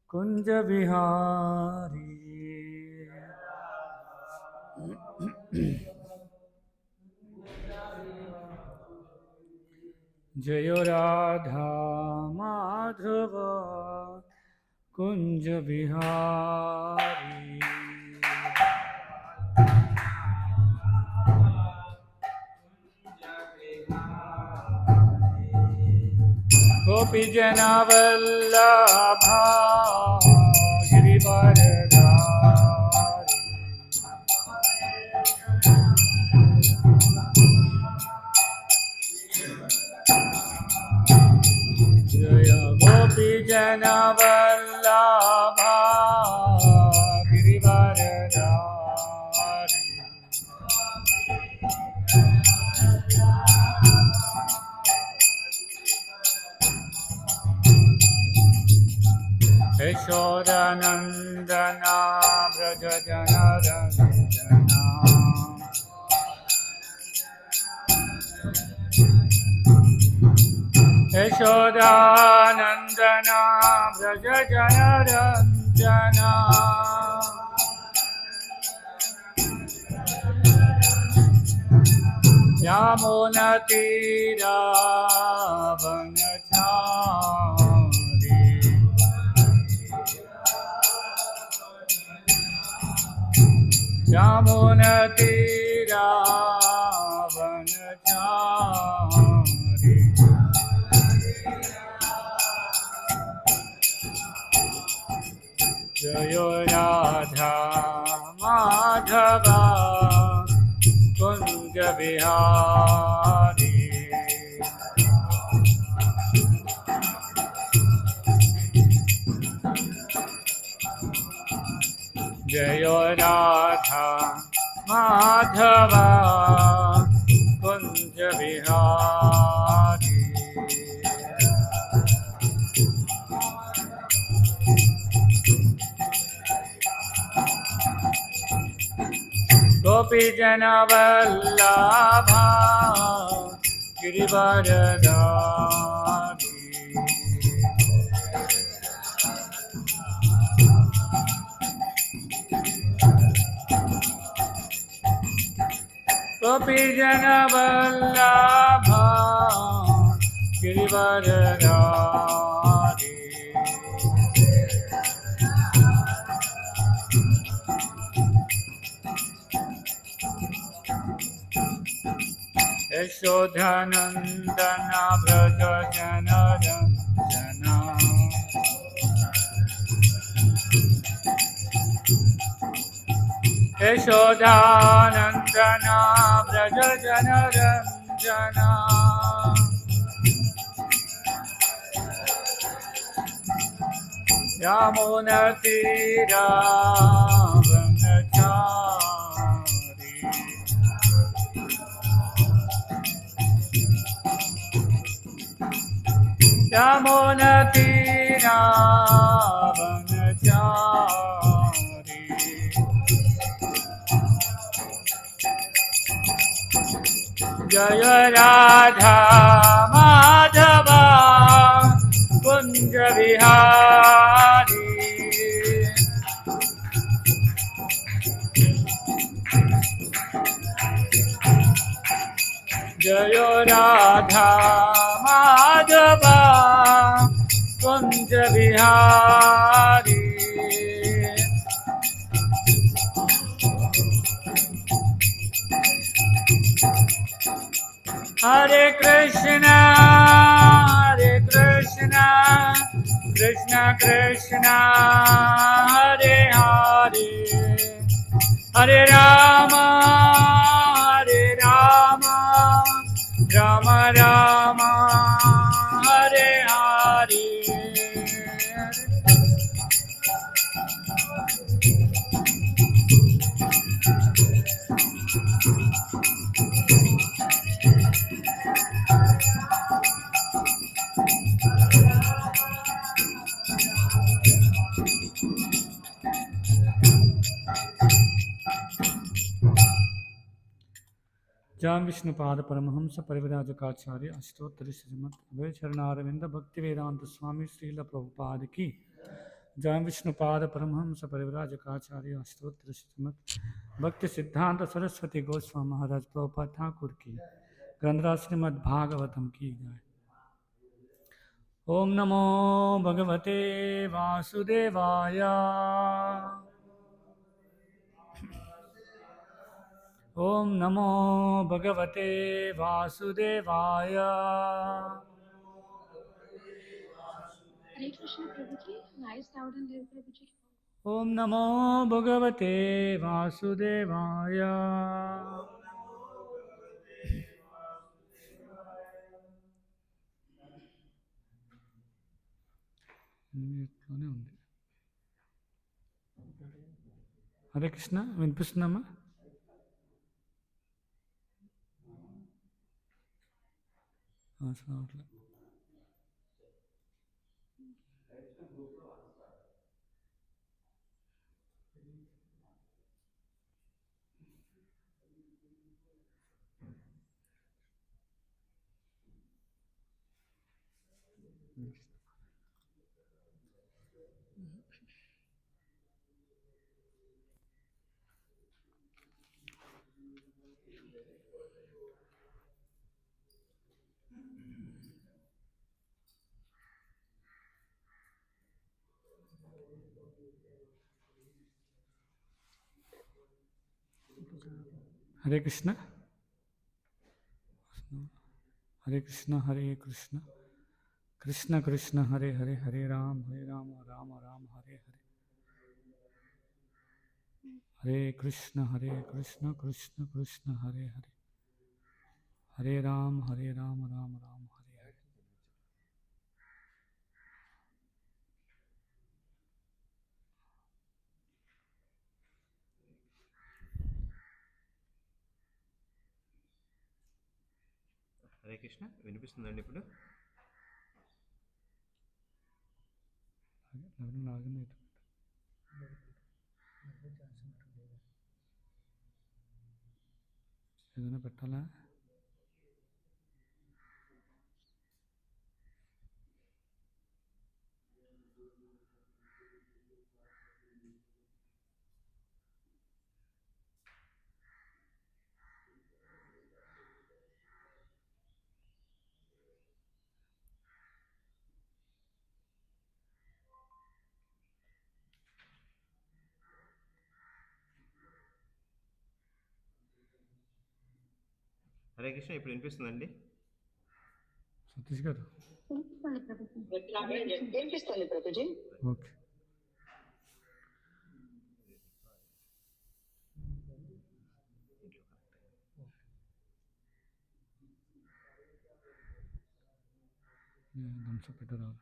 कुंज बिहारी। जय राधा माधव कुंज बिहारी। गोपी जना वल्लभा गिरिवरधारी। जय गोपी जना वल्लभा गिरिवरधारी। यशोदानन्दना व्रज जनरञ्जना। यशोदानन्दना व्रज जनरञ्जना। यामुनतीरावनचारि। यामुनतीरावनचारि। जय राधा माधवा कुंज बिहारी। जय राधा माधवा कुंज बिहारी। गोपी जना वल्लभा गिरिवरधारी। गोपी जना वल्लभा गिरिवरधारी। यशोधानन्दना व्रज जनरञ्जना। यशोधानन्दना व्रज जनरञ्जना। यामुनतीरावनचारि। यामुनतीरावनचारि। जय राधा माधवा कुंज बिहारी। जय राधा माधवा कुंज बिहारी। हरे कृष्णा कृष्ण कृष्ण हरे हरे। हरे राम राम राम हरे हरे। जाम विष्णुपाद परमहंस परिव्राजकाचार्य अष्टोत्तरी श्रीमद् अभय चरणारविंद भक्ति वेदांत स्वामी श्रील प्रभुपाद की जय विष्णुपाद परमहंस परिव्राजकाचार्य स्तोत्र श्रीमत् भक्ति सिद्धांत सरस्वती गोस्वामी महाराज प्रभुपाद ठाकुर की ग्रंथराज श्रीमद् भागवतम की जय। ओम नमो भगवते वासुदेवाय। ओम नमो भगवते वासुदेवाय। हरे कृष्ण प्रभु जी, वॉइस लाउड एंड क्लियर प्रभु जी। ओम नमो भगवते वासुदेवाय। ఇట్లానే ఉంది. హరే కృష్ణ వినిపిస్తుందమ్మా? అసలు హరే కృష్ణ హరే కృష్ణ హరే కృష్ణ కృష్ణ కృష్ణ హరే హరే హరే రామ రామ రామ హరే హరే. హరే కృష్ణ కృష్ణ కృష్ణ హరే హరే హరే రామ రామ రామ హరే హరే. హరే కృష్ణ వినిపిస్తుందండి ఇప్పుడు? ఏదైనా పెట్టాలా? హరే కృష్ణ ఇప్పుడు వినిపిస్తుందండి? సతీష్ గారు వినిపిస్తుంది ప్రభుజీ. ఓకే. దంశ పెట్టరాదు.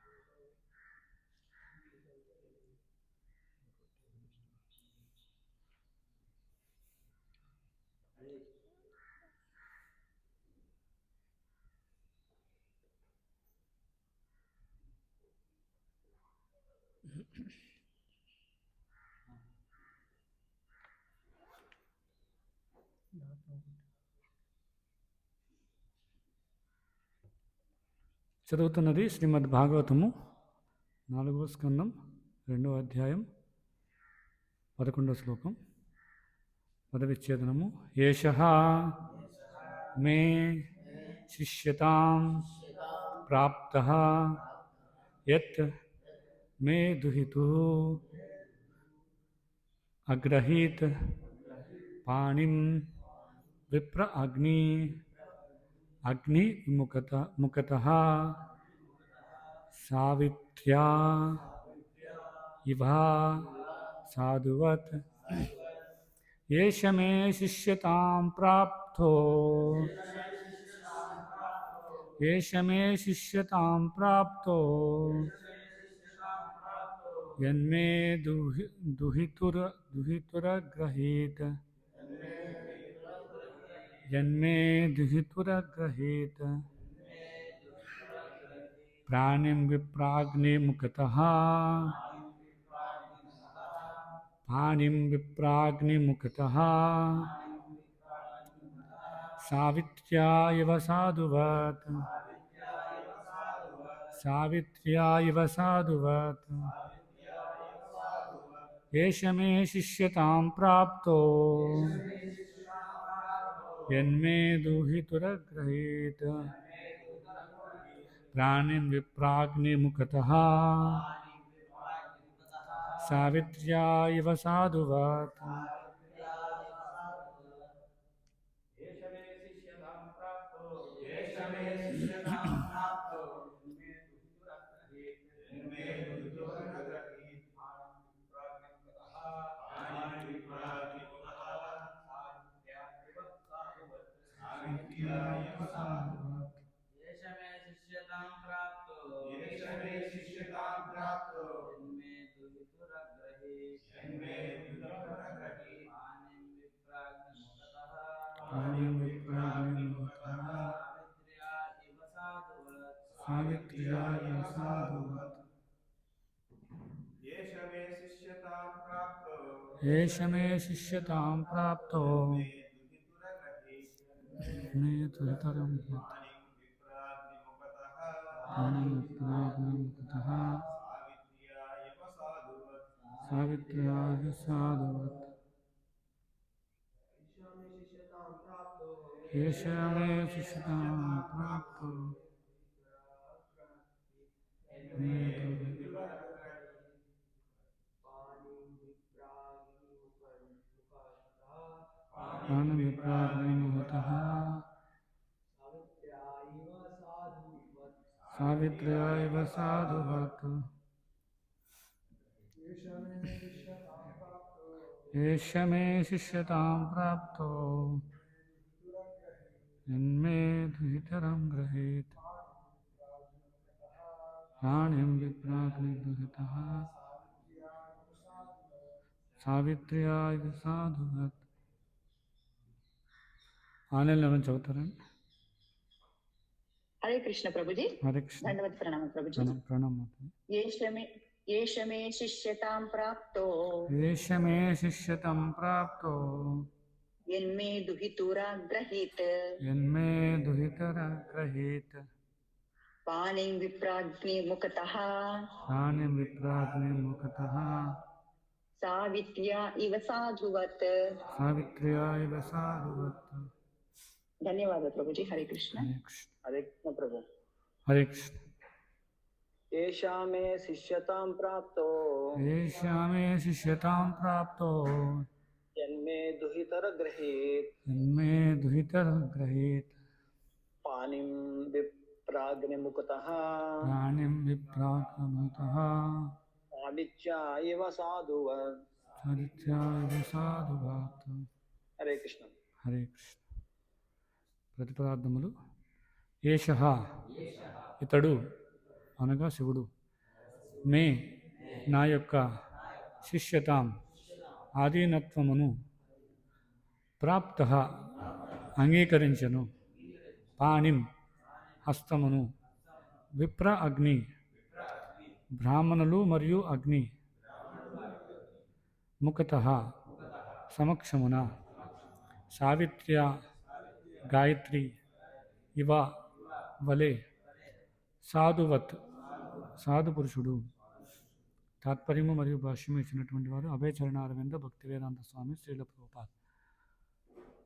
చదువుతున్నది శ్రీమద్ భాగవతము 4వ స్కందం 2వ అధ్యాయం 11వ శ్లోకం. పదవిచ్ఛేదనము. ఏషః మే శిష్యతాం ప్రాప్తః యత్ మే దుహితుః అగ్రహీత్ పాణిం విప్ర అగ్ని ముఖతః సావిత్ర్యా ఇవ సాధువత్. ఏష మే శిష్యతాం ప్రాప్తో యన్మే దుహితురగ్రహీత్ ప్రాణిం విప్రాగ్నిముఖతః సావిత్ర్యా ఇవ సాధువత్. एष मे शिष्यतां प्राप्तो यन्मे दुहितुरग्रहीत प्राणिन् विप्राग्निमुखतः सावित्र्या इव साधुवत् सावित्र्या इव साधुवत् एष मे शिष्यतां प्राप्तो मे दुहितरं प्राणिमुखतः सावित्र्या इव साधुवत् एष मे शिष्यतां प्राप्तो मे प्राणविप्राग्निमुखतः सावित्र्या इव साधुवत् एष मे शिष्यतां प्राप्तो यन्मे दुहितरं गृहीत प्राणिं विप्राग्निमुखतः सावित्र्या इव साधुवत् ఆన్లైన్లో చదువుతారండి. हरे कृष्ण प्रभु जी. హరే కృష్ణ. दंडवत प्रणाम प्रभु जी. ప్రణామం. येष मे शिष्यतां प्राप्तो एष मे शिष्यतां प्राप्तो यन्मे दुहितुरा गृहीत पाणिं विप्राग्निमुखतः सावित्र्या इव साधुवत्. धन्यवाद प्रभु जी. हरे कृष्ण. हरे कृष्ण प्रभु. हरे कृष्ण. एषा मे शिष्यतां प्राप्तो यन्मे दुहितर गृहीत पाणिं विप्राग्निमुखतः सावित्र्या इव साधुवत्. हरे कृष्ण. హరే కృష్ణ. ప్రతిపదార్థములు. ఏష ఇతడు అనగా శివుడు, మే నా యొక్క శిష్యతాం ఆధీనత్వమును ప్రాప్త అంగీకరించెను, పాణిం హస్తమును, విప్ర అగ్ని బ్రాహ్మణులు మరియు అగ్ని, ముఖతః సమక్షమున, సావిత్ర్య గాయత్రి ఇవ వలె, సాధువత్ సాధు పురుషుడు. తాత్పర్యము మరియు భాష్యము ఇచ్చినటువంటి వారు అభయచరణారవింద భక్తి వేదాంత స్వామి శ్రీల ప్రభుపాద.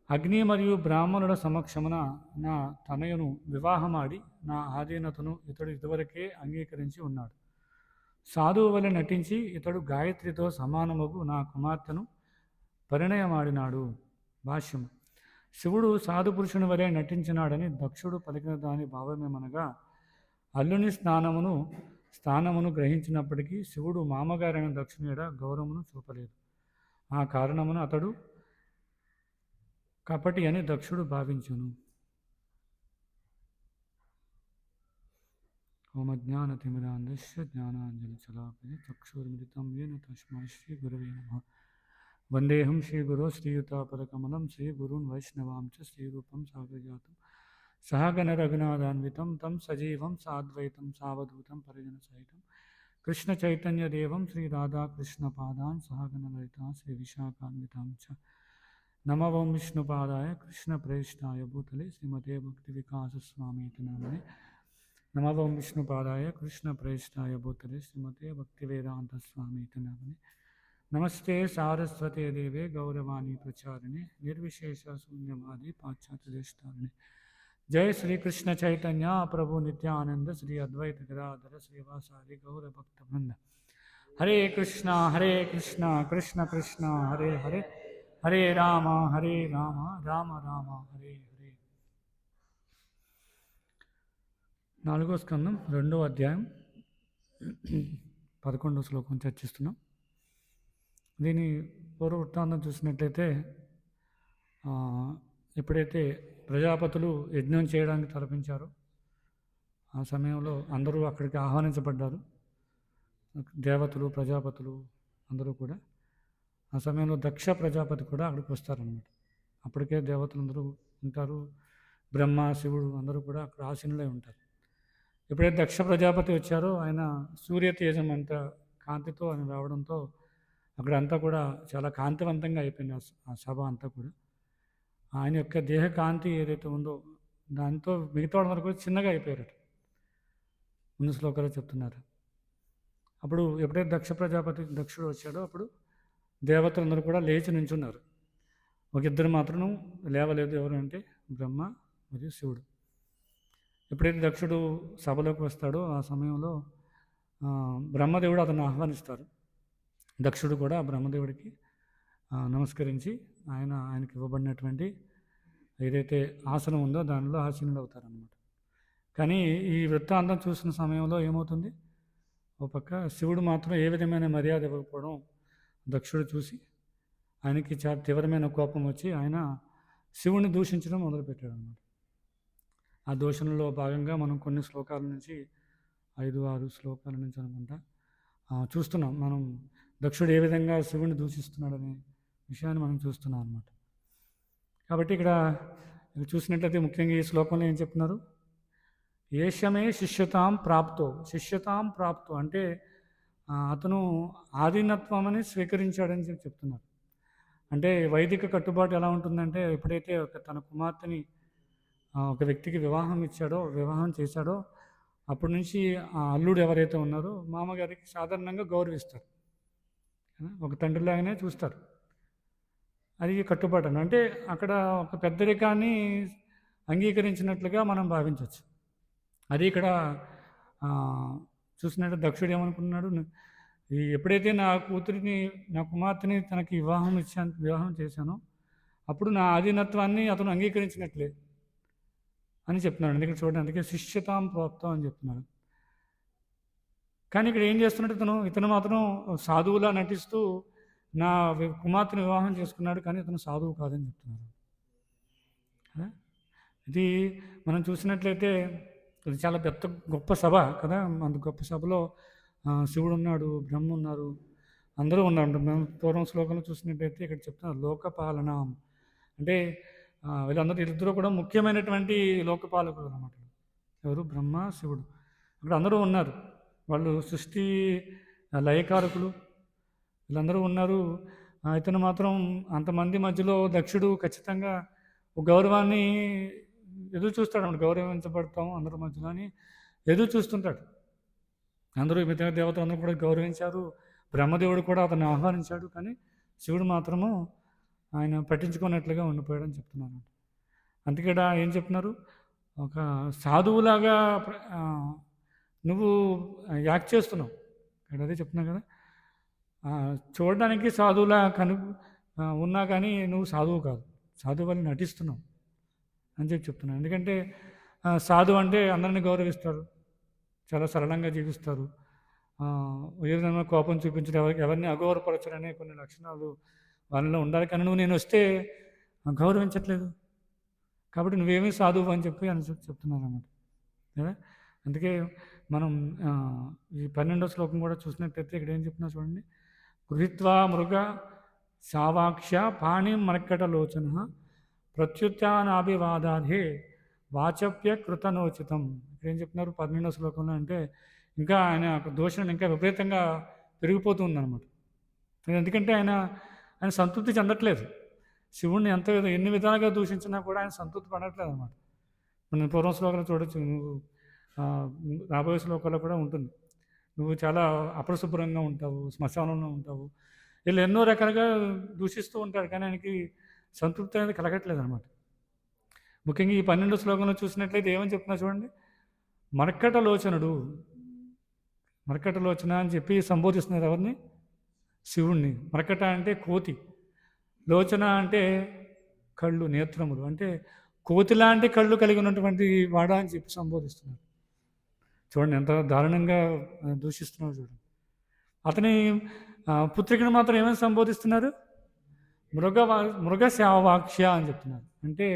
అగ్ని మరియు బ్రాహ్మణుల సమక్షమున నా తనయును వివాహమాడి నా ఆధీనతను ఇతడు ఇదివరకే అంగీకరించి ఉన్నాడు. సాధువు వలె నటించి ఇతడు గాయత్రితో సమానముగు నా కుమార్తెను పరిణయమాడినాడు. భాష్యము. శివుడు సాధు పురుషుని వలె నటించినాడని దక్షుడు పలికిన దాని భావమేమనగా, అల్లుని స్థానమును గ్రహించినప్పటికీ శివుడు మామగారైన దక్షుని ఎడ గౌరవమును చూపలేదు. ఆ కారణమును అతడు కపటి అని దక్షుడు భావించును. ఓమజ్ఞానతిమిరాంధస్య జ్ఞానాంజలిశలాకయ చక్షుర్మిలితం येन తస్మై శ్రీగురవే నమః. వందేహం శ్రీగురో శ్రీయుతాపదకమలం శ్రీగురున్ వైష్ణవాం చ శ్రీరూపం సాగరజాతం సహగణ రఘునాథాన్వితం తం సజీవం సాద్వైతం సావధూతం పరిజనసహితం కృష్ణ చైతన్యదేవం శ్రీ రాధాకృష్ణపాదాన్ సహగణ లలితా శ్రీ విశాఖాన్వితాం చ. నమో ఓం విష్ణుపాదాయ కృష్ణ ప్రేష్టాయ భూతలే శ్రీమతే భక్తి వికాస స్వామీతి నామనే. నమో ఓం విష్ణుపాదాయ కృష్ణ ప్రేష్టాయ భూతలే శ్రీమతే భక్తి వేదాంత స్వామీతి నామనే. నమస్తే సారస్వతే దేవే గౌరవాణి ప్రచారిణి నిర్విశేష శూన్యవాది పాశ్చాత్య దేశతారిణి. జై శ్రీకృష్ణ చైతన్య ప్రభు నిత్యానంద శ్రీ అద్వైత గదాధర శ్రీవాసాది గౌర భక్త బృంద. హరే కృష్ణ కృష్ణ కృష్ణ హరే హరే, హరే రామ రామ రామ హరే హరే. 4వ స్కందం 2వ అధ్యాయం 11వ శ్లోకం చర్చిస్తున్నాం. దీని పూర్వ వృత్తాంతం చూసినట్లయితే ఎప్పుడైతే ప్రజాపతులు యజ్ఞం చేయడానికి తలపించారో ఆ సమయంలో అందరూ అక్కడికి ఆహ్వానించబడ్డారు. దేవతలు ప్రజాపతులు అందరూ కూడా. ఆ సమయంలో దక్ష ప్రజాపతి కూడా అక్కడికి వస్తారనమాట. అప్పటికే దేవతలందరూ ఉంటారు, బ్రహ్మ శివుడు అందరూ కూడా అక్కడ ఆసీనులై ఉంటారు. ఎప్పుడైతే దక్ష ప్రజాపతి వచ్చారో ఆయన సూర్య తేజం అంత కాంతితో ఆయన రావడంతో అక్కడ అంతా కూడా చాలా కాంతివంతంగా అయిపోయింది ఆ సభ అంతా కూడా. ఆయన యొక్క దేహ కాంతి ఏదైతే ఉందో దాంతో మిగతా వాళ్ళందరూ కూడా చిన్నగా అయిపోయారట. ముందు శ్లోకాలు చెప్తున్నారు. అప్పుడు ఎప్పుడైతే దక్షుడు వచ్చాడో అప్పుడు దేవతలందరూ కూడా లేచి నించున్నారు. ఒక ఇద్దరు మాత్రం లేవలేదు. ఎవరు అంటే బ్రహ్మ మరియు శివుడు. ఎప్పుడైతే దక్షుడు సభలోకి వస్తాడో ఆ సమయంలో బ్రహ్మదేవుడు అతన్ని ఆహ్వానిస్తారు. దక్షుడు కూడా బ్రహ్మదేవుడికి నమస్కరించి ఆయనకి ఇవ్వబడినటువంటి ఏదైతే ఆసనం ఉందో దానిలో ఆసీనులు అవుతారనమాట. కానీ ఈ వృత్తాంతం చూసిన సమయంలో ఏమవుతుంది, ఒక పక్క శివుడు మాత్రం ఏ విధమైన మర్యాద ఇవ్వకపోవడం దక్షుడు చూసి ఆయనకి చాలా తీవ్రమైన కోపం వచ్చి ఆయన శివుడిని దూషించడం మొదలుపెట్టాడు అనమాట. ఆ దూషణలో భాగంగా మనం కొన్ని శ్లోకాల నుంచి 5-6 శ్లోకాల నుంచి అనుకుంటా చూస్తున్నాం. మనం దక్షుడు ఏ విధంగా శివుడిని దూషిస్తున్నాడనే విషయాన్ని మనం చూస్తున్నాం అన్నమాట. కాబట్టి ఇక్కడ చూసినట్లయితే ముఖ్యంగా ఈ శ్లోకంలో ఏం చెప్తున్నారు, ఏషమే శిష్యతాం ప్రాప్తో అంటే అతను ఆధీనత్వమని స్వీకరించాడని చెప్తున్నారు. అంటే వైదిక కట్టుబాటు ఎలా ఉంటుందంటే ఎప్పుడైతే తన కుమార్తెని ఒక వ్యక్తికి వివాహం చేశాడో అప్పటి నుంచి ఆ అల్లుడు ఎవరైతే ఉన్నారో మామగారికి సాధారణంగా గౌరవిస్తారు, ఒక తండ్రిలాగానే చూస్తారు. అది కట్టుబాటు అంటే అక్కడ ఒక పెద్దరికాన్ని అంగీకరించినట్లుగా మనం భావించవచ్చు. అది ఇక్కడ చూసినట్టు దక్షుడు ఏమనుకున్నాడు, ఎప్పుడైతే నా కుమార్తెని తనకి వివాహం చేశానో అప్పుడు నా ఆధీనత్వాన్ని అతను అంగీకరించినట్లే అని చెప్తున్నాడు. అందుకే చూడండి, అందుకే శిష్యతాం ప్రాప్తం అని చెప్తున్నాడు. కానీ ఇక్కడ ఏం చేస్తున్నట్టు ఇతను మాత్రం సాధువులా నటిస్తూ నా కుమార్తెను వివాహం చేసుకున్నాడు, కానీ ఇతను సాధువు కాదని చెప్తున్నారు. ఇది మనం చూసినట్లయితే ఇది చాలా గొప్ప సభ కదా. అంత గొప్ప సభలో శివుడు ఉన్నాడు, బ్రహ్మ ఉన్నారు, అందరూ ఉన్నారు. మనం పూర్వం శ్లోకంలో చూసినట్లయితే ఇక్కడ చెప్తున్నారు లోకపాలన అంటే వీళ్ళిద్దరూ కూడా ముఖ్యమైనటువంటి లోకపాలకులు అన్నమాట. ఎవరు? బ్రహ్మ శివుడు. అక్కడ అందరూ ఉన్నారు. వాళ్ళు సృష్టి లయకారకులు, వీళ్ళందరూ ఉన్నారు. ఇతను మాత్రం అంతమంది మధ్యలో దక్షుడు ఖచ్చితంగా ఒక గౌరవాన్ని ఎదురు చూస్తాడు అన్నమాట. గౌరవించబడతాం అందరి మధ్యలో అని ఎదురు చూస్తుంటాడు. అందరూ మిగతా దేవతలు అందరూ కూడా గౌరవించారు, బ్రహ్మదేవుడు కూడా అతన్ని ఆహ్వానించాడు. కానీ శివుడు మాత్రము ఆయన పట్టించుకున్నట్లుగా ఉండిపోయాడని చెప్తున్నారు. అందుకే ఏం చెప్తున్నారు, ఒక సాధువులాగా నువ్వు యాక్ట్ చేస్తున్నావు. ఇక్కడ అదే చెప్తున్నావు కదా, చూడడానికి సాధువులా ఉన్నా కానీ నువ్వు సాధువు కాదు, సాధువు వల్ల నటిస్తున్నావు అని చెప్తున్నాను. ఎందుకంటే సాధువు అంటే అందరిని గౌరవిస్తారు, చాలా సరళంగా జీవిస్తారు, ఏదైనా కోపం చూపించడం, ఎవరిని అగౌరవపరచడనే కొన్ని లక్షణాలు వాళ్ళలో ఉండాలి. కానీ నువ్వు నేను వస్తే గౌరవించట్లేదు, కాబట్టి నువ్వేమీ సాధువు అని చెప్తున్నాను అన్నమాట కదా. అందుకే మనం ఈ 12వ శ్లోకం కూడా చూసినట్టయితే ఇక్కడ ఏం చెప్తున్నా చూడండి, గృహీత్వా మృగ సావాక్ష్య పాణిం మర్కటలోచన ప్రత్యుత్నాభివాదాధే వాచప్య కృతనోచితం. ఇక్కడ ఏం చెప్తున్నారు 12వ శ్లోకంలో అంటే ఇంకా ఆయన దోషణ ఇంకా విపరీతంగా పెరిగిపోతుంది అనమాట. ఎందుకంటే ఆయన సంతృప్తి చెందట్లేదు. శివుణ్ణి ఎన్ని విధాలుగా దూషించినా కూడా ఆయన సంతృప్తి పడట్లేదు అనమాట. మనం పూర్వం శ్లోకాలు చూడొచ్చు, నువ్వు రాబోయే శ్లోకాల్లో కూడా ఉంటుంది, నువ్వు చాలా అపరిశుభ్రంగా ఉంటావు, శ్మశానంలో ఉంటావు, వీళ్ళు ఎన్నో రకాలుగా దూషిస్తూ ఉంటారు, కానీ ఆయనకి సంతృప్తి అనేది కలగట్లేదు అనమాట. ముఖ్యంగా ఈ 12 శ్లోకంలో చూసినట్లయితే ఏమని చెప్తున్నా చూడండి. మర్కటలోచనుడు, మర్కటలోచన అని చెప్పి సంబోధిస్తున్నారు ఎవరిని? శివుణ్ణి. మర్కట అంటే కోతి, లోచన అంటే కళ్ళు, నేత్రములు, అంటే కోతి లాంటి కళ్ళు కలిగి ఉన్నటువంటి వాడా అని చెప్పి సంబోధిస్తున్నారు. చూడండి ఎంత దారుణంగా దూషిస్తున్నారు చూడండి. అతని పుత్రికను మాత్రం ఏమని సంబోధిస్తున్నారు? మృగశావాక్ష్య అని చెప్తున్నారు. అంటే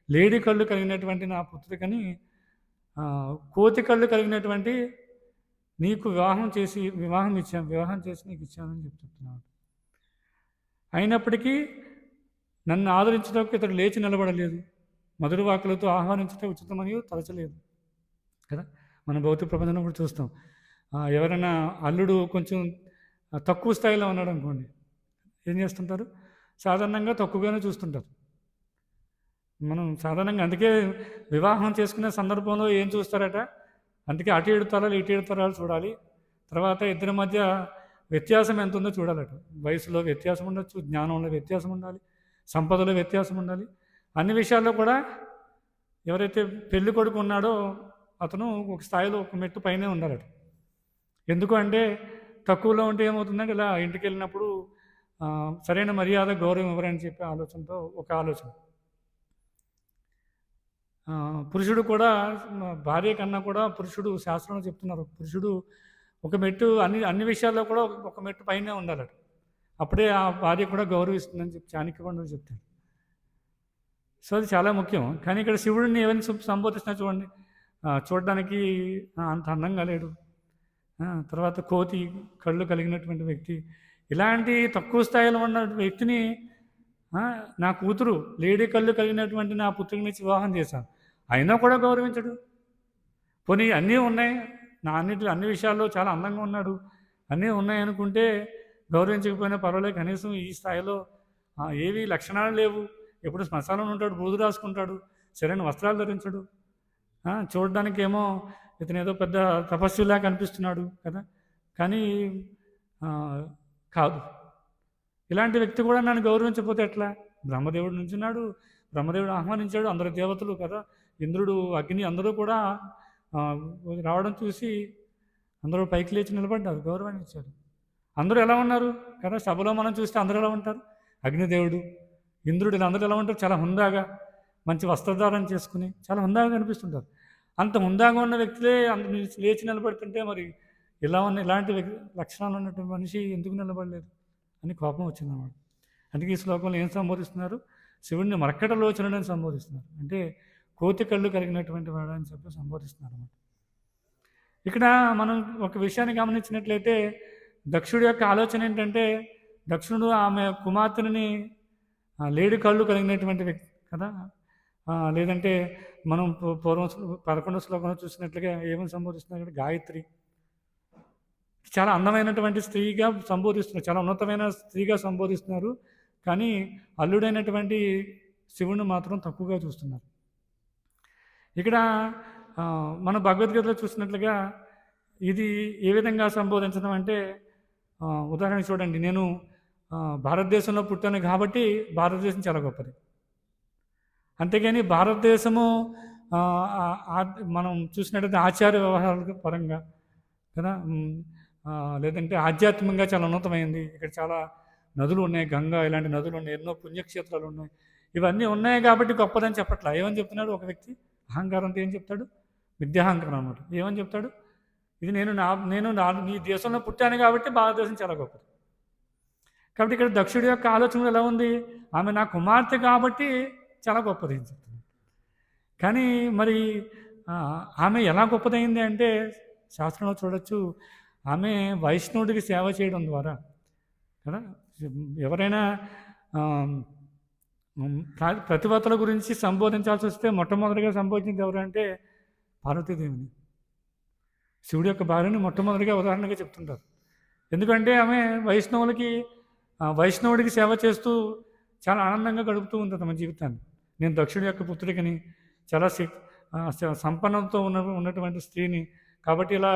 లేడి కళ్ళు కలిగినటువంటి నా పుత్రికని కోతి కళ్ళు కలిగినటువంటి నీకు వివాహం చేసి నీకు ఇచ్చానని చెప్తున్నాడు. అయినప్పటికీ నన్ను ఆదరించడానికి ఇతడు లేచి నిలబడలేదు, మధుర వాక్కులతో ఆహ్వానించడం ఉచితమని తలచలేదు కదా. మన భౌతిక ప్రపంచంలో కూడా చూస్తాం. ఎవరైనా అల్లుడు కొంచెం తక్కువ స్థాయిలో ఉన్నాడు అనుకోండి, ఏం చేస్తుంటారు? సాధారణంగా తక్కువగానే చూస్తుంటారు. మనం సాధారణంగా అందుకే వివాహం చేసుకునే సందర్భంలో ఏం చూస్తారట, అందుకే అటు 7 తరాలు ఇటు 7 తరాలు చూడాలి. తర్వాత ఇద్దరి మధ్య వ్యత్యాసం ఎంత ఉందో చూడాలట. వయసులో వ్యత్యాసం ఉండొచ్చు, జ్ఞానంలో వ్యత్యాసం ఉండాలి, సంపదలో వ్యత్యాసం ఉండాలి. అన్ని విషయాల్లో కూడా ఎవరైతే పెళ్లి కొడుకు ఉన్నాడో అతను ఒక స్థాయిలో ఒక మెట్టు పైనే ఉండాలట. ఎందుకు అంటే తక్కువలో ఉంటే ఏమవుతుందంటే ఇలా ఇంటికి వెళ్ళినప్పుడు సరైన మర్యాద గౌరవం ఇవ్వరని చెప్పే ఆలోచనతో ఒక ఆలోచన. పురుషుడు కూడా భార్య కన్నా కూడా పురుషుడు, శాస్త్రంలో చెప్తున్నారు, పురుషుడు ఒక మెట్టు అన్ని విషయాల్లో కూడా ఒక మెట్టు పైనే ఉండాలట. అప్పుడే ఆ భార్య కూడా గౌరవిస్తుందని చెప్పి చాణక్యపండితుడు చెప్తాడు. సో అది చాలా ముఖ్యం. కానీ ఇక్కడ శివుడిని ఏమైనా సంబోధిస్తున్నా చూడండి. చూడడానికి అంత అందంగా లేడు, తర్వాత కోతి కళ్ళు కలిగినటువంటి వ్యక్తి, ఇలాంటి తక్కువ స్థాయిలో ఉన్న వ్యక్తిని నా కూతురు లేడీ కళ్ళు కలిగినటువంటి నా పుత్రుని వివాహం చేశాను, అయినా కూడా గౌరవించడు. పోనీ అన్నీ ఉన్నాయి, అన్ని విషయాల్లో చాలా అందంగా ఉన్నాడు, అన్నీ ఉన్నాయి అనుకుంటే గౌరవించకపోయినా పర్వాలేదు, కనీసం ఈ స్థాయిలో ఏవి లక్షణాలు లేవు, ఎప్పుడు శ్మశానంలో ఉంటాడు, బూదు రాసుకుంటాడు, సరైన వస్త్రాలు ధరించడు, చూడడానికి ఏమో ఇతను ఏదో పెద్ద తపస్సులా కనిపిస్తున్నాడు కదా, కానీ కాదు. ఇలాంటి వ్యక్తి కూడా నన్ను గౌరవించకపోతే ఎట్లా? బ్రహ్మదేవుడు నుంచున్నాడు, బ్రహ్మదేవుడు ఆహ్వానించాడు, అందరు దేవతలు కదా, ఇంద్రుడు, అగ్ని అందరూ కూడా రావడం చూసి అందరూ పైకి లేచి నిలబడ్డారు, గౌరవాన్ని ఇచ్చారు. అందరూ ఎలా ఉన్నారు కదా, సభలో మనం చూస్తే అందరూ ఎలా ఉంటారు? అగ్నిదేవుడు, ఇంద్రుడు, ఇలా అందరూ ఎలా ఉంటారు? చాలా హుందాగా మంచి వస్త్రధారణ చేసుకుని చాలా హుందాగా కనిపిస్తుంటారు. అంత హుందాగా ఉన్న వ్యక్తులే అందరూ లేచి నిలబడుతుంటే మరి ఇలాంటి లక్షణాలు ఉన్నటువంటి మనిషి ఎందుకు నిలబడలేదు అని కోపం వచ్చిందన్నమాట. అందుకే ఈ శ్లోకంలో ఏం సంబోధిస్తున్నారు? శివుడిని మర్కటలోచనుడని సంబోధిస్తున్నారు, అంటే కోతి కళ్ళు కలిగినటువంటి వాడు అని చెప్పి సంబోధిస్తున్నారు అన్నమాట. ఇక్కడ మనం ఒక విషయాన్ని గమనించినట్లయితే దక్షుడి యొక్క ఆలోచన ఏంటంటే, దక్షుడు ఆమె కుమార్తెని లేడి కళ్ళు కలిగినటువంటి వ్యక్తి కదా, లేదంటే మనం పూర్వం 11వ శ్లోకంలో చూసినట్లుగా ఏమని సంబోధిస్తున్నారు? గాయత్రి చాలా అందమైనటువంటి స్త్రీగా సంబోధిస్తున్నారు, చాలా ఉన్నతమైన స్త్రీగా సంబోధిస్తున్నారు. కానీ అల్లుడైనటువంటి శివుని మాత్రం తక్కువగా చూస్తున్నారు. ఇక్కడ మన భగవద్గీతలో చూసినట్లుగా ఇది ఏ విధంగా సంబోధించడం అంటే, ఉదాహరణ చూడండి, నేను భారతదేశంలో పుట్టాను కాబట్టి భారతదేశం చాలా గొప్పది. అంతేగాని భారతదేశము మనం చూసినట్టయితే ఆచార వ్యవహారాల పరంగా కదా, లేదంటే ఆధ్యాత్మికంగా చాలా ఉన్నతమైంది. ఇక్కడ చాలా నదులు ఉన్నాయి, గంగా ఇలాంటి నదులు ఉన్నాయి, ఎన్నో పుణ్యక్షేత్రాలు ఉన్నాయి, ఇవన్నీ ఉన్నాయి కాబట్టి గొప్పదని చెప్పట్లా. ఏమని చెప్తున్నాడు ఒక వ్యక్తి? అహంకారంతో ఏం చెప్తాడు? విద్యాహంకారం అన్నమాట. ఏమని చెప్తాడు? ఇది నేను ఈ దేశంలో పుట్టాను కాబట్టి భారతదేశం చాలా గొప్పది. కాబట్టి ఇక్కడ దక్షుడి యొక్క ఆలోచన ఎలా ఉంది? ఆమె నా కుమార్తె కాబట్టి చాలా గొప్పది అని చెప్తుంది. కానీ మరి ఆమె ఎలా గొప్పదైంది అంటే శాస్త్రంలో చూడొచ్చు, ఆమె వైష్ణవుడికి సేవ చేయడం ద్వారా కదా. ఎవరైనా ప్రతివతల గురించి సంబోధించాల్సి వస్తే మొట్టమొదటిగా సంబోధించింది ఎవరంటే పార్వతీదేవిని, శివుడి యొక్క భార్యని మొట్టమొదటిగా ఉదాహరణగా చెప్తుంటారు. ఎందుకంటే ఆమె వైష్ణవుడికి సేవ చేస్తూ చాలా ఆనందంగా గడుపుతూ ఉంటుంది తమ జీవితాన్ని. నేను దక్షుడి యొక్క పుత్రికని, చాలా సంపన్నంతో ఉన్నటువంటి స్త్రీని, కాబట్టి ఇలా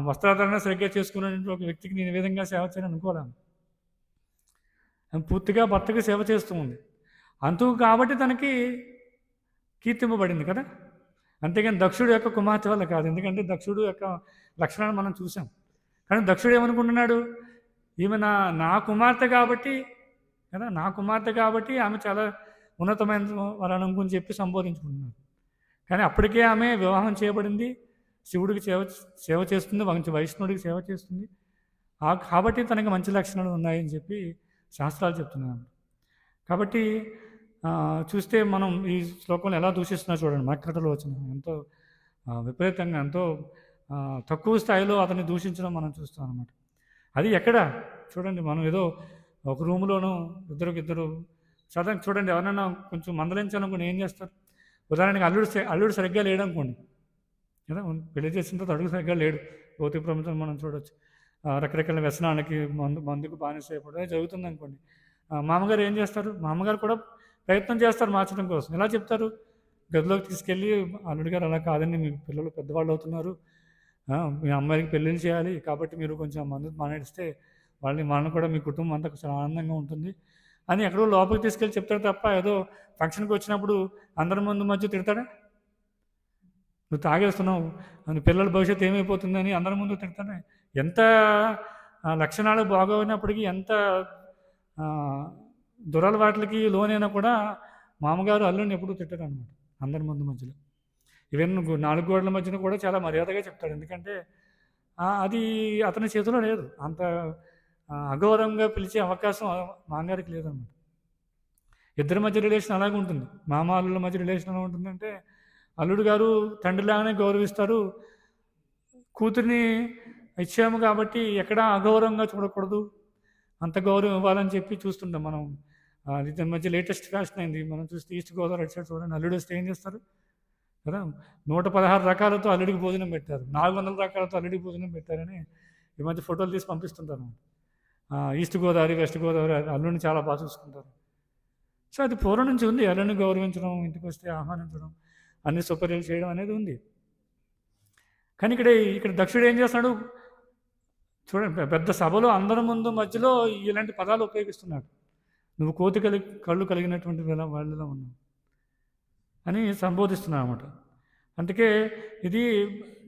వస్త్రాధారణ సరిగ్గా చేసుకున్నటువంటి ఒక వ్యక్తికి నేను ఏ విధంగా సేవ చేయాలని అనుకోలేను. ఆమె పూర్తిగా భర్తకి సేవ చేస్తూ ఉంది. అంతు కాబట్టి తనకి కీర్తింపబడింది కదా. అంతేగాని దక్షుడు యొక్క కుమార్తె వల్ల కాదు. ఎందుకంటే దక్షుడు యొక్క లక్షణాలు మనం చూసాం. కానీ దక్షుడు ఏమనుకుంటున్నాడు, ఈమె నా కుమార్తె కాబట్టి కదా, నా కుమార్తె కాబట్టి ఆమె చాలా ఉన్నతమైన వాళ్ళని అనుకుని చెప్పి సంబోధించుకుంటున్నాడు. కానీ అప్పటికే ఆమె వివాహం చేయబడింది, శివుడికి సేవ చేస్తుంది, వైష్ణవుడికి సేవ చేస్తుంది. కాబట్టి తనకి మంచి లక్షణాలు ఉన్నాయని చెప్పి శాస్త్రాలు చెప్తున్నాను. కాబట్టి చూస్తే మనం ఈ శ్లోకంలో ఎలా దూషిస్తున్నా చూడండి. మర్కటలో వచ్చిన ఎంతో విపరీతంగా, ఎంతో తక్కువ స్థాయిలో అతన్ని దూషించడం మనం చూస్తాం అన్నమాట. అది ఎక్కడ చూడండి, మనం ఏదో ఒక రూమ్లోనూ ఇద్దరు సడన్ చూడండి, ఎవరైనా కొంచెం మందలించాలనుకోండి ఏం చేస్తారు. ఉదాహరణకి అల్లుడు సరిగ్గా లేడు అనుకోండి కదా, పెళ్లి చేసిన తర్వాత అడుగు సరిగ్గా లేడు, భౌతిక ప్రపంచం మనం చూడవచ్చు. రకరకాల వ్యసనాలకి మందుకు బానిస అయిపోవడం జరుగుతుంది అనుకోండి. మామగారు ఏం చేస్తారు, మామగారు కూడా ప్రయత్నం చేస్తారు మార్చడం కోసం. ఎలా చెప్తారు, గదిలోకి తీసుకెళ్ళి అల్లుడి గారు అలా కాదండి, మీ పిల్లలు పెద్దవాళ్ళు అవుతున్నారు, మీ అమ్మాయికి పెళ్ళిళ్ళు చేయాలి, కాబట్టి మీరు కొంచెం మందు మానేస్తే వాళ్ళని కూడా మీ కుటుంబం అంతా కొంచెం ఆనందంగా ఉంటుంది అని ఎక్కడో లోపలికి తీసుకెళ్ళి చెప్తాడు తప్ప, ఏదో ఫంక్షన్కి వచ్చినప్పుడు అందరి ముందు మధ్య తిడతాడా, నువ్వు తాగేస్తున్నావు, నీ పిల్లల భవిష్యత్తు ఏమైపోతుందని అందరి ముందు తిడతాడా. ఎంత లక్షణాలు బాగోనప్పటికీ, ఎంత దురలవాట్లకి లోనైనా కూడా మామగారు అల్లుడిని ఎప్పుడూ తిట్టాడు అనమాట అందరి ముందు మధ్యలో. ఈవెన్ 4 గోడల మధ్యన కూడా చాలా మర్యాదగా చెప్తాడు. ఎందుకంటే అది అతని చేతిలో లేదు. అంత అగౌరవంగా పిలిచే అవకాశం మామగారికి లేదన్నమాట. ఇద్దరి మధ్య రిలేషన్ అలాగే ఉంటుంది. మామ అల్లుల మధ్య రిలేషన్ ఎలా ఉంటుందంటే, అల్లుడు గారు తండ్రిలాగానే గౌరవిస్తారు, కూతుర్ని ఇచ్చాము కాబట్టి ఎక్కడా అగౌరవంగా చూడకూడదు, అంత గౌరవం ఇవ్వాలని చెప్పి చూస్తుంటాం మనం. ఇతని మధ్య లేటెస్ట్ ఫ్యాషన్ అయింది మనం చూస్తే, ఈస్ట్ గోదావరి అటు సైడ్ చూడండి, అల్లుడు వస్తే ఏం చేస్తారు కదా, 116 రకాలతో అల్లుడికి భోజనం పెట్టారు, 400 రకాలతో అల్లుడికి భోజనం పెట్టారని ఈ మధ్య ఫోటోలు తీసి పంపిస్తుంటారు. ఈస్ట్ గోదావరి, వెస్ట్ గోదావరి అల్లుడిని చాలా బాగా చూసుకుంటారు. సో అది పూర్వం నుంచి ఉంది, అల్లుడిని గౌరవించడం, ఇంటికి వస్తే ఆహ్వానించడం, అన్ని సౌకర్యాలు చేయడం అనేది ఉంది. కానీ ఇక్కడ దక్షుడు ఏం చేస్తున్నాడు చూడండి, పెద్ద సభలో అందరి ముందు మధ్యలో ఇలాంటి పదాలు ఉపయోగిస్తున్నాడు. నువ్వు కోతి కళ్ళు కలిగినటువంటి వాళ్ళలో ఉన్నావు అని సంబోధిస్తున్నాడు అన్నమాట. అందుకే ఇది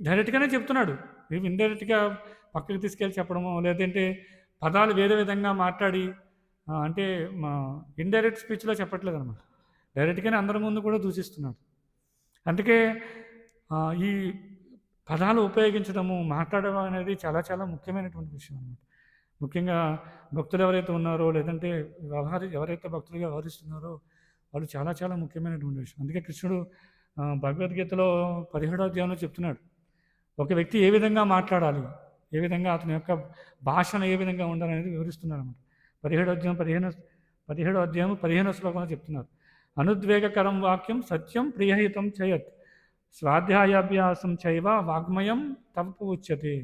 డైరెక్ట్గానే చెప్తున్నాడు, ఇవి ఇండైరెక్ట్గా పక్కకి తీసుకెళ్ళి చెప్పడము, లేదంటే పదాలు వేరే విధంగా మాట్లాడి, అంటే మా ఇండైరెక్ట్ స్పీచ్లో చెప్పట్లేదు అనమాట, డైరెక్ట్గానే అందరి ముందు కూడా దూషిస్తున్నాడు. అందుకే ఈ పదాలు ఉపయోగించడము, మాట్లాడడం అనేది చాలా చాలా ముఖ్యమైనటువంటి విషయం అన్నమాట. ముఖ్యంగా భక్తులు ఎవరైతే ఉన్నారో, లేదంటే ఎవరైతే భక్తులుగా వ్యవహరిస్తున్నారో వాళ్ళు చాలా చాలా ముఖ్యమైనటువంటి విషయం. అందుకే కృష్ణుడు భగవద్గీతలో 17వ అధ్యాయంలో చెప్తున్నాడు, ఒక వ్యక్తి ఏ విధంగా మాట్లాడాలి, ఏ విధంగా అతని యొక్క భాషను ఏ విధంగా ఉండాలనేది వివరిస్తున్నారు అన్నమాట. 17వ అధ్యాయం 15వ శ్లోకంలో చెప్తున్నారు, అనుద్వేగకరం వాక్యం సత్యం ప్రియహితం చేయత్ స్వాధ్యాయాభ్యాసం చైవ వాగ్మయం తప్పు ఉచ్యతే.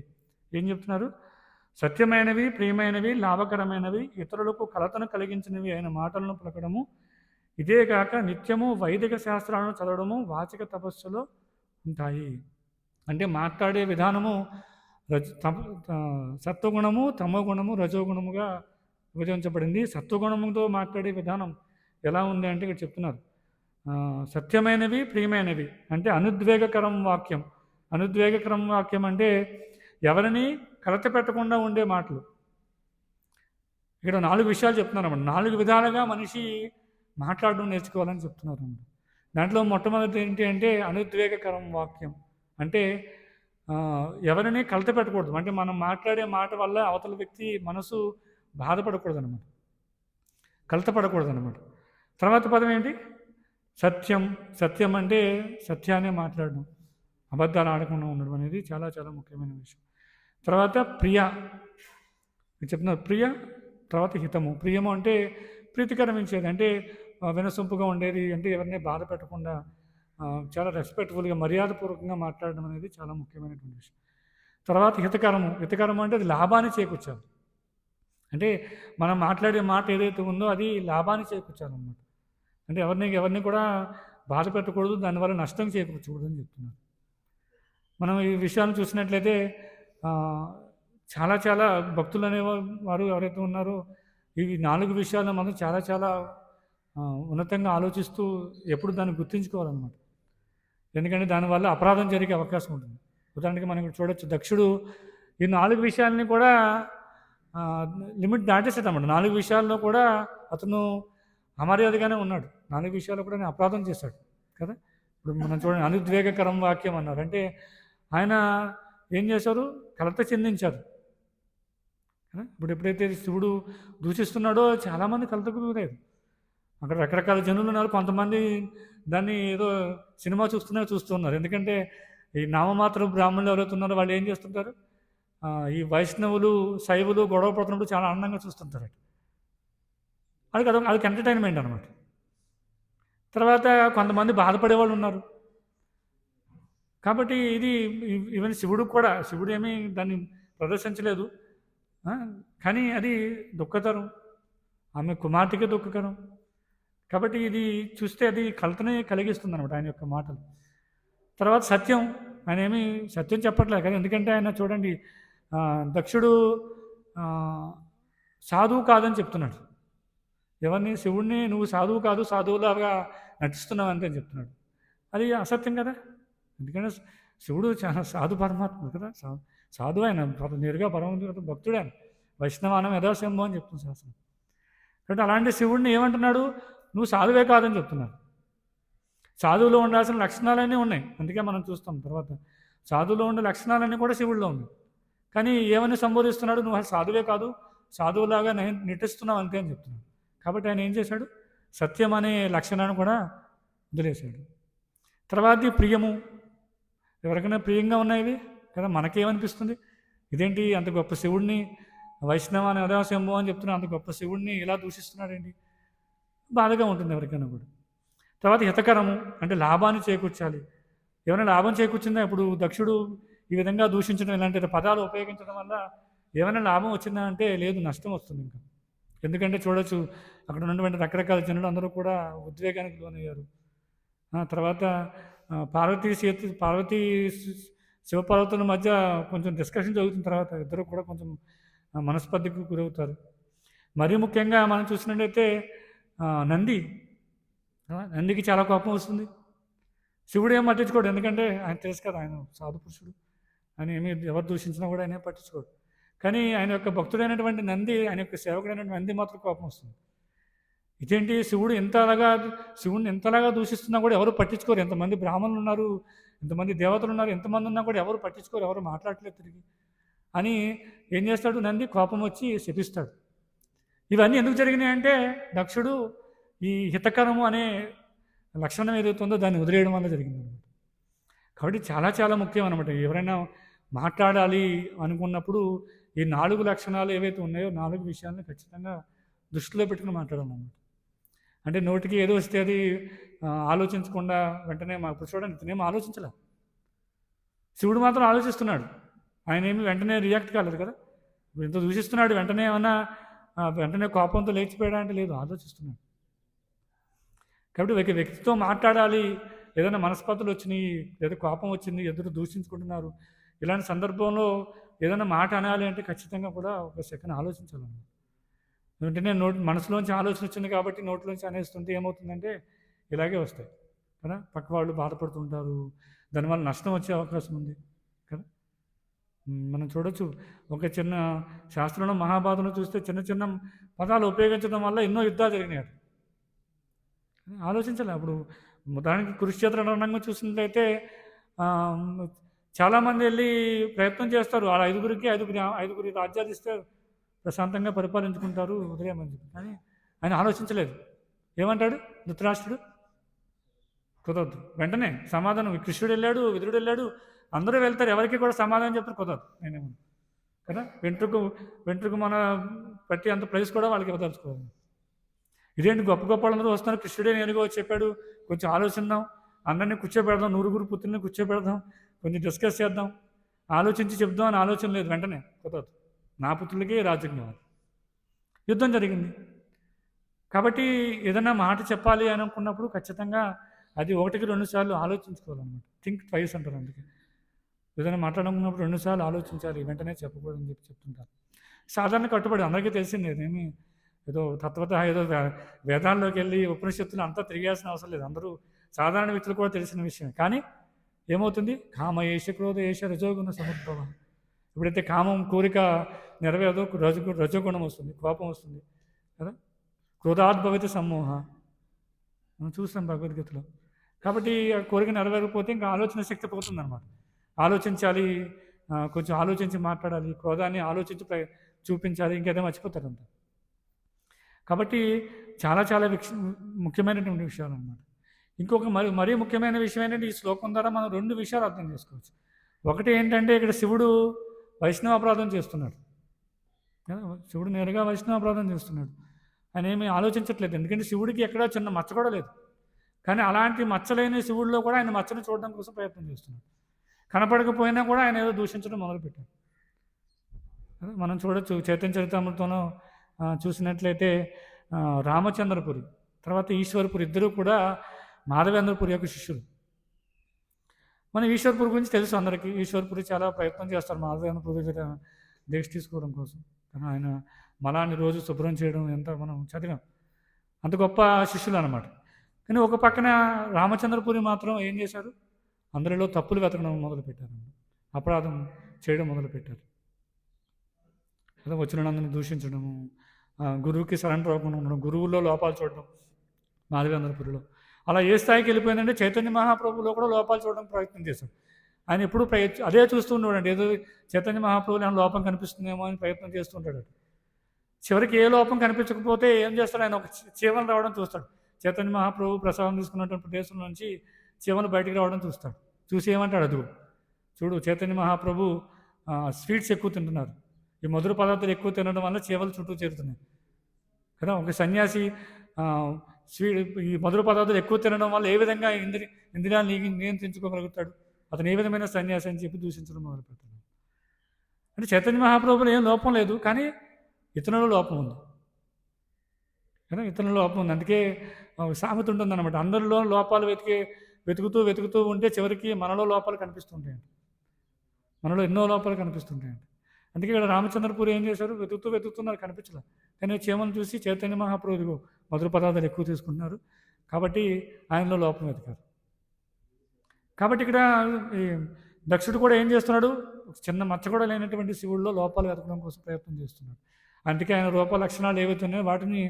ఏం చెప్తున్నారు, సత్యమైనవి, ప్రియమైనవి, లాభకరమైనవి, ఇతరులకు కలతను కలిగించినవి అయిన మాటలను పలకడము, ఇదే కాక నిత్యము వైదిక శాస్త్రాలను చదవడము వాచిక తపస్సులో ఉంటాయి. అంటే మాట్లాడే విధానము సత్వగుణము, తమోగుణము, రజోగుణముగా విభజించబడింది. సత్వగుణముతో మాట్లాడే విధానం ఎలా ఉంది అంటే ఇక్కడ చెప్తున్నారు, సత్యమైనవి, ప్రియమైనవి, అంటే అనుద్వేగకరం వాక్యం. అనుద్వేగకరం వాక్యం అంటే ఎవరిని కలత పెట్టకుండా ఉండే మాటలు. ఇక్కడ 4 విషయాలు చెప్తున్నారు అన్నమాట. 4 విధాలుగా మనిషి మాట్లాడడం నేర్చుకోవాలని చెప్తున్నారు. దాంట్లో మొట్టమొదటి ఏంటి అంటే అనుద్వేగకరం వాక్యం. అంటే ఎవరిని కలత పెట్టకూడదు, అంటే మనం మాట్లాడే మాట వల్ల అవతల వ్యక్తి మనసు బాధపడకూడదు అనమాట, కలత పడకూడదు అనమాట. తర్వాత పదం ఏంటి, సత్యం. సత్యం అంటే సత్యాన్ని మాట్లాడడం, అబద్ధాలు ఆడకుండా ఉండడం అనేది చాలా చాలా ముఖ్యమైన విషయం. తర్వాత ప్రియ చెప్తున్నారు, ప్రియ. తర్వాత హితము. ప్రియము అంటే ప్రీతికరమించేది, అంటే వినసొంపుగా ఉండేది, అంటే ఎవరిని బాధ పెట్టకుండా చాలా రెస్పెక్ట్ఫుల్గా మర్యాదపూర్వకంగా మాట్లాడడం అనేది చాలా ముఖ్యమైనటువంటి విషయం. తర్వాత హితకరము. హితకరము అంటే అది లాభాన్ని చేకూర్చాలి, అంటే మనం మాట్లాడే మాట ఏదైతే ఉందో అది లాభాన్ని చేకూర్చాలన్నమాట. అంటే ఎవరిని కూడా బాధ పెట్టకూడదు, దానివల్ల నష్టం చేకూర్చకూడదు అని చెప్తున్నారు. మనం ఈ విషయాన్ని చూసినట్లయితే చాలా చాలా భక్తులు అనేవారు ఎవరైతే ఉన్నారో ఇవి 4 విషయాలను మనం చాలా చాలా ఉన్నతంగా ఆలోచిస్తూ ఎప్పుడు దాన్ని గుర్తుంచుకోవాలన్నమాట. ఎందుకంటే దానివల్ల అపరాధం జరిగే అవకాశం ఉంటుంది. ఉదాహరణకి మనం ఇక్కడ చూడొచ్చు, దక్షుడు ఈ 4 విషయాలని కూడా లిమిట్ దాటేసాడన్నమాట. 4 విషయాల్లో కూడా అతను అమర్యాదగానే ఉన్నాడు. 4 విషయాల్లో కూడా అపరాధం చేశాడు కదా. ఇప్పుడు మనం చూడండి, అనుద్వేగకరం వాక్యం అన్నారు. అంటే ఆయన ఏం చేశారు? కలత చెందించారు. ఇప్పుడు ఎప్పుడైతే శివుడు దూషిస్తున్నాడో చాలామంది కలతకు గురయ్యారు. అక్కడ రకరకాల జనులు ఉన్నారు. కొంతమంది దాన్ని ఏదో సినిమా చూస్తున్నారు. ఎందుకంటే ఈ నామమాత్ర బ్రాహ్మణులు ఎవరైతే ఉన్నారో వాళ్ళు ఏం చేస్తుంటారు? ఈ వైష్ణవులు శైవులు గొడవ పడుతున్నప్పుడు చాలా ఆనందంగా చూస్తుంటారు. అది ఎంటర్టైన్మెంట్ అనమాట. తర్వాత కొంతమంది బాధపడే వాళ్ళు ఉన్నారు. కాబట్టి ఇది ఈవెన్ శివుడు ఏమీ దాన్ని ప్రదర్శించలేదు. కానీ అది దుఃఖతరం, ఆమె కుమార్తెకి దుఃఖకరం. కాబట్టి ఇది చూస్తే అది కలతనే కలిగిస్తుంది అనమాట ఆయన యొక్క మాటలు. తర్వాత సత్యం, ఆయన ఏమీ సత్యం చెప్పట్లేదు కదా. ఎందుకంటే ఆయన చూడండి, దక్షుడు సాధువు కాదని చెప్తున్నాడు. ఎవరిని? శివుడిని నువ్వు సాధువు కాదు, సాధువులాగా నటిస్తున్నావు అంతే అని చెప్తున్నాడు. అది అసత్యం కదా. ఎందుకంటే శివుడు చాలా సాధు పరమాత్మ కదా. సాధువు ఆయన నేరుగా పరమాత్మ భక్తుడే. ఆయన వైష్ణవానం యథాశంభం అని చెప్తుంది శాస్త్రం. కాబట్టి అలాంటి శివుడిని ఏమంటున్నాడు? నువ్వు సాధువే కాదని చెప్తున్నాడు. సాధువులో ఉండాల్సిన లక్షణాలన్నీ ఉన్నాయి. అందుకే మనం చూస్తాం తర్వాత సాధువులో ఉండే లక్షణాలన్నీ కూడా శివుడిలో ఉన్నాయి. కానీ ఏమని సంబోధిస్తున్నాడు? నువ్వు సాధువే కాదు, సాధువులాగా నటిస్తున్నావు అంతే అని చెప్తున్నాడు. కాబట్టి ఆయన ఏం చేశాడు? సత్యం అనే లక్షణాన్ని కూడా వదిలేశాడు. తర్వాత ప్రియము, ఎవరికైనా ప్రియంగా ఉన్నాయి కదా. మనకేమనిపిస్తుంది? ఇదేంటి అంత గొప్ప శివుడిని, వైష్ణవాన్ని అదాశంభం అని చెప్తున్నా, అంత గొప్ప శివుడిని ఇలా దూషిస్తున్నాడేంటి? బాధగా ఉంటుంది ఎవరికైనా కూడా. తర్వాత హితకరము, అంటే లాభాన్ని చేకూర్చాలి. ఏమైనా లాభం చేకూర్చిందా? ఇప్పుడు దక్షుడు ఈ విధంగా దూషించడం, ఇలాంటి పదాలు ఉపయోగించడం వల్ల ఏమైనా లాభం వచ్చిందా అంటే లేదు, నష్టం వస్తుంది ఇంకా. ఎందుకంటే చూడొచ్చు, అక్కడ ఉన్నటువంటి రకరకాల జనులు అందరూ కూడా ఉద్వేగానికి లోనయ్యారు. తర్వాత పార్వతీ శివపార్వతుల మధ్య కొంచెం డిస్కషన్ జరుగుతున్న తర్వాత ఇద్దరు కూడా కొంచెం మనస్పర్ధకు గురవుతారు. మరీ ముఖ్యంగా మనం చూసినట్టయితే నందికి చాలా కోపం వస్తుంది. శివుడు ఏం పట్టించుకోడు, ఎందుకంటే ఆయన తెలుసు కదా, ఆయన సాధు పురుషుడు, ఆయన ఏమి ఎవరు దూషించినా కూడా ఆయన పట్టించుకోడు. కానీ ఆయన యొక్క భక్తుడైనటువంటి నంది, ఆయన యొక్క సేవకుడైనటువంటి నంది మాత్రం కోపం వస్తుంది. ఇదేంటి శివుడిని ఎంతలాగా దూషిస్తున్నా కూడా ఎవరు పట్టించుకోరు. ఎంతమంది బ్రాహ్మణులు ఉన్నారు, ఎంతమంది దేవతలు ఉన్నారు, ఎంతమంది ఉన్నా కూడా ఎవరు పట్టించుకోరు, ఎవరు మాట్లాడలేదు తిరిగి అని ఏం చేస్తాడు? నంది కోపం వచ్చి శపిస్తాడు. ఇవన్నీ ఎందుకు జరిగినాయి అంటే దక్షుడు ఈ హితకరము అనే లక్షణం ఏదైతే ఉందో దాన్ని వదిలేయడం వల్ల జరిగిందనమాట. కాబట్టి చాలా చాలా ముఖ్యం అనమాట. ఎవరైనా మాట్లాడాలి అనుకున్నప్పుడు ఈ 4 లక్షణాలు ఏవైతే ఉన్నాయో 4 విషయాలను ఖచ్చితంగా దృష్టిలో పెట్టుకుని మాట్లాడాలన్నమాట. అంటే నోటికి ఏదో వస్తే అది ఆలోచించకుండా వెంటనే ఇప్పుడు చూడండి, ఇతనేమో ఆలోచించలే, శివుడు మాత్రం ఆలోచిస్తున్నాడు. ఆయన ఏమి వెంటనే రియాక్ట్ కాలేదు కదా. ఇంత దూషిస్తున్నాడు, వెంటనే కోపంతో లేచిపోయాడా అంటే లేదు, ఆలోచిస్తున్నాడు. కాబట్టి ఒక వ్యక్తితో మాట్లాడాలి, ఏదైనా మనస్పర్ధలు వచ్చినాయి, లేదా కోపం వచ్చింది, ఎదురు దూషించుకుంటున్నారు, ఇలాంటి సందర్భంలో ఏదైనా మాట అనాలి అంటే ఖచ్చితంగా కూడా ఒక సెకండ్ ఆలోచించాలన్నమాట. వెంటనే మనసులోంచి ఆలోచన వచ్చింది కాబట్టి నోట్లోంచి అనేస్తుంటే ఏమవుతుందంటే ఇలాగే వస్తాయి కదా. పక్క వాళ్ళు బాధపడుతుంటారు, దానివల్ల నష్టం వచ్చే అవకాశం ఉంది కదా. మనం చూడొచ్చు, ఒక చిన్న శాస్త్రంలో మహాభారతంలో చూస్తే చిన్న చిన్న పదాలు ఉపయోగించడం వల్ల ఎన్నో యుద్ధాలు జరిగినాయి. ఆలోచించాలి. అప్పుడు ఉదాహరణకి కురుక్షేత్ర రణంగా చూసినట్లయితే చాలామంది వెళ్ళి ప్రయత్నం చేస్తారు, ఆ ఐదుగురి రాజ్యాలు ఇస్తే ప్రశాంతంగా పరిపాలించుకుంటారు, ఉదయమని చెప్పి. కానీ ఆయన ఆలోచించలేదు. ఏమంటాడు ధృతరాష్ట్రుడు? కుదరదు. వెంటనే సమాధానం, కృష్ణుడు వెళ్ళాడు, విదురుడు వెళ్ళాడు, అందరూ వెళ్తారు, ఎవరికి కూడా సమాధానం చెప్తారు, కుదరదు నేనేమన్నా కదా. వెంట్రుకు మన పట్టి అంత ప్రైస్ కూడా వాళ్ళకి ఇవ్వదలుచుకోవాలి. ఇదేంటి గొప్ప గొప్ప వాళ్ళందరూ వస్తున్నారు, కృష్ణుడే నేరుగా వచ్చి చెప్పాడు, కొంచెం ఆలోచిద్దాం, అందరినీ కూర్చోబెడదాం, 9 పుత్రుల్ని కూర్చోబెడదాం, కొంచెం డిస్కస్ చేద్దాం, ఆలోచించి చెప్దాం అని ఆలోచన లేదు. వెంటనే కుదరదు, నా పుత్రులకే రాజ్యం కావాలి. యుద్ధం జరిగింది. కాబట్టి ఏదైనా మాట చెప్పాలి అని అనుకున్నప్పుడు ఖచ్చితంగా అది 1కి 2 సార్లు ఆలోచించుకోవాలన్నమాట. థింక్ ట్వైస్ అంటారు. అందుకే ఏదైనా మాట్లాడుకున్నప్పుడు 2 సార్లు ఆలోచించాలి, వెంటనే చెప్పకూడదని చెప్తుంటారు. సాధారణ కట్టుబడి అందరికీ తెలిసింది, ఏమి ఏదో తత్వత ఏదో వేదాల్లోకి వెళ్ళి ఉపనిషత్తులు అంతా తిరిగాల్సిన అవసరం లేదు. అందరూ సాధారణ వ్యక్తులు కూడా తెలిసిన విషయమే. కానీ ఏమవుతుంది? కామ ఏష క్రోధ ఏష రజోగుణ సముద్భవ. ఎప్పుడైతే కామం కోరిక నెరవేరదో రజోగుణం వస్తుంది, కోపం వస్తుంది కదా. క్రోధాద్భవిత సమ్మోహ మనం చూస్తాం భగవద్గీతలో. కాబట్టి ఆ కోరిక నెరవేరకపోతే ఇంకా ఆలోచన శక్తి పోతుందన్నమాట. ఆలోచించాలి, కొంచెం ఆలోచించి మాట్లాడాలి, క్రోధాన్ని ఆలోచించి చూపించాలి, ఇంకేదో మర్చిపోతారంత. కాబట్టి చాలా చాలా ముఖ్యమైనటువంటి విషయాలు అన్నమాట. ఇంకొక మరీ ముఖ్యమైన విషయం ఏంటంటే ఈ శ్లోకం ద్వారా మనం 2 విషయాలు అర్థం చేసుకోవచ్చు. ఒకటి ఏంటంటే ఇక్కడ శివుడు వైష్ణవ అపరాధం చేస్తున్నాడు కదా. శివుడు నేరుగా వైష్ణవ అపరాధం చేస్తున్నాడు. ఆయన ఏమీ ఆలోచించట్లేదు. ఎందుకంటే శివుడికి ఎక్కడా చిన్న మచ్చ కూడా లేదు. కానీ అలాంటి మచ్చలేని శివుడిలో కూడా ఆయన మచ్చను చూడడం కోసం ప్రయత్నం చేస్తున్నాడు. కనపడకపోయినా కూడా ఆయన ఏదో దూషించడం మొదలుపెట్టాడు. మనం చూడొచ్చు చైతన్య చరితామృతంలో చూసినట్లయితే రామచంద్రపురి తర్వాత ఈశ్వరపురి ఇద్దరు కూడా మాధవేంద్రపురి యొక్క శిష్యులు. మన ఈశ్వరపురి గురించి తెలుసు అందరికీ. ఈశ్వరపురి చాలా ప్రయత్నం చేస్తారు మాధవేంద్రపురి దగ్గర దీక్ష తీసుకోవడం కోసం. కానీ ఆయన మలాన్ని రోజు శుభ్రం చేయడం ఎంత మనం చదివాం. అంత గొప్ప శిష్యులు అన్నమాట. కానీ ఒక పక్కన రామచంద్రపురి మాత్రం ఏం చేశారు? అందరిలో తప్పులు వెతకడం మొదలుపెట్టారు, అపరాధం చేయడం మొదలుపెట్టారు. వచ్చినందుని దూషించడము, గురువుకి సరెండర్ అవ్వకుండా ఉండడం, గురువుల్లో లోపాలు చూడడం మాధవేంద్రపురిలో. అలా ఏ స్థాయికి వెళ్ళిపోయిందంటే చైతన్య మహాప్రభులో కూడా లోపాలు చూడడం ప్రయత్నం చేశాడు. ఆయన ఎప్పుడు అదే చూస్తూ ఉండేవాడు. ఏదో చైతన్య మహాప్రభులో ఏమైనా లోపం కనిపిస్తుందేమో అని ప్రయత్నం చేస్తూ ఉంటాడు. చివరికి ఏ లోపం కనిపించకపోతే ఏం చేస్తాడు? ఆయన ఒక చీమలు రావడం చూస్తాడు. చైతన్య మహాప్రభు ప్రసాదం తీసుకున్నటువంటి ప్రదేశం నుంచి చీమలు బయటికి రావడం చూస్తాడు. చూసి ఏమంటాడు? అదుగు చూడు, చైతన్య మహాప్రభు స్వీట్స్ ఎక్కువ తింటున్నారు, ఈ మధుర పదార్థాలు ఎక్కువ తినడం వల్ల చీమలు చుట్టూ చేరుతున్నాయి కదా. ఒక సన్యాసి ఈ మధుర పదార్థాలు ఎక్కువ తినడం వల్ల ఏ విధంగా ఇంద్రియాన్ని నియంత్రించుకోగలుగుతాడు, అతను ఏ విధమైన సన్యాసి అని చెప్పి దూషించడం మొదలుపెట్టాడు. అంటే చైతన్య మహాప్రభులో ఏం లోపం లేదు, కానీ ఇతరుల లోపం ఉంది కదా. ఇతరుల లోపం ఉంది. అందుకే సామెత ఉంటుందన్నమాట, అందరిలో లోపాలు వెతుకుతూ ఉంటే చివరికి మనలో లోపాలు కనిపిస్తుంటాయండి. మనలో ఎన్నో లోపాలు కనిపిస్తుంటాయండి. అందుకే ఇక్కడ రామచంద్రపురి ఏం చేశారు? వెతుకుతున్నారు, కనిపించలేదు. కానీ చీమను చూసి చైతన్య మహాప్రభువు మధుర పదార్థాలు ఎక్కువ తీసుకుంటున్నారు కాబట్టి ఆయనలో లోపం వెతికారు. కాబట్టి ఇక్కడ ఈ దక్షుడు కూడా ఏం చేస్తున్నాడు? చిన్న మచ్చ కూడా లేనటువంటి శివుడిలో లోపాలు వెతకడం కోసం ప్రయత్నం చేస్తున్నాడు. అందుకే ఆయన రూప లక్షణాలు ఏవైతే ఉన్నాయో వాటిని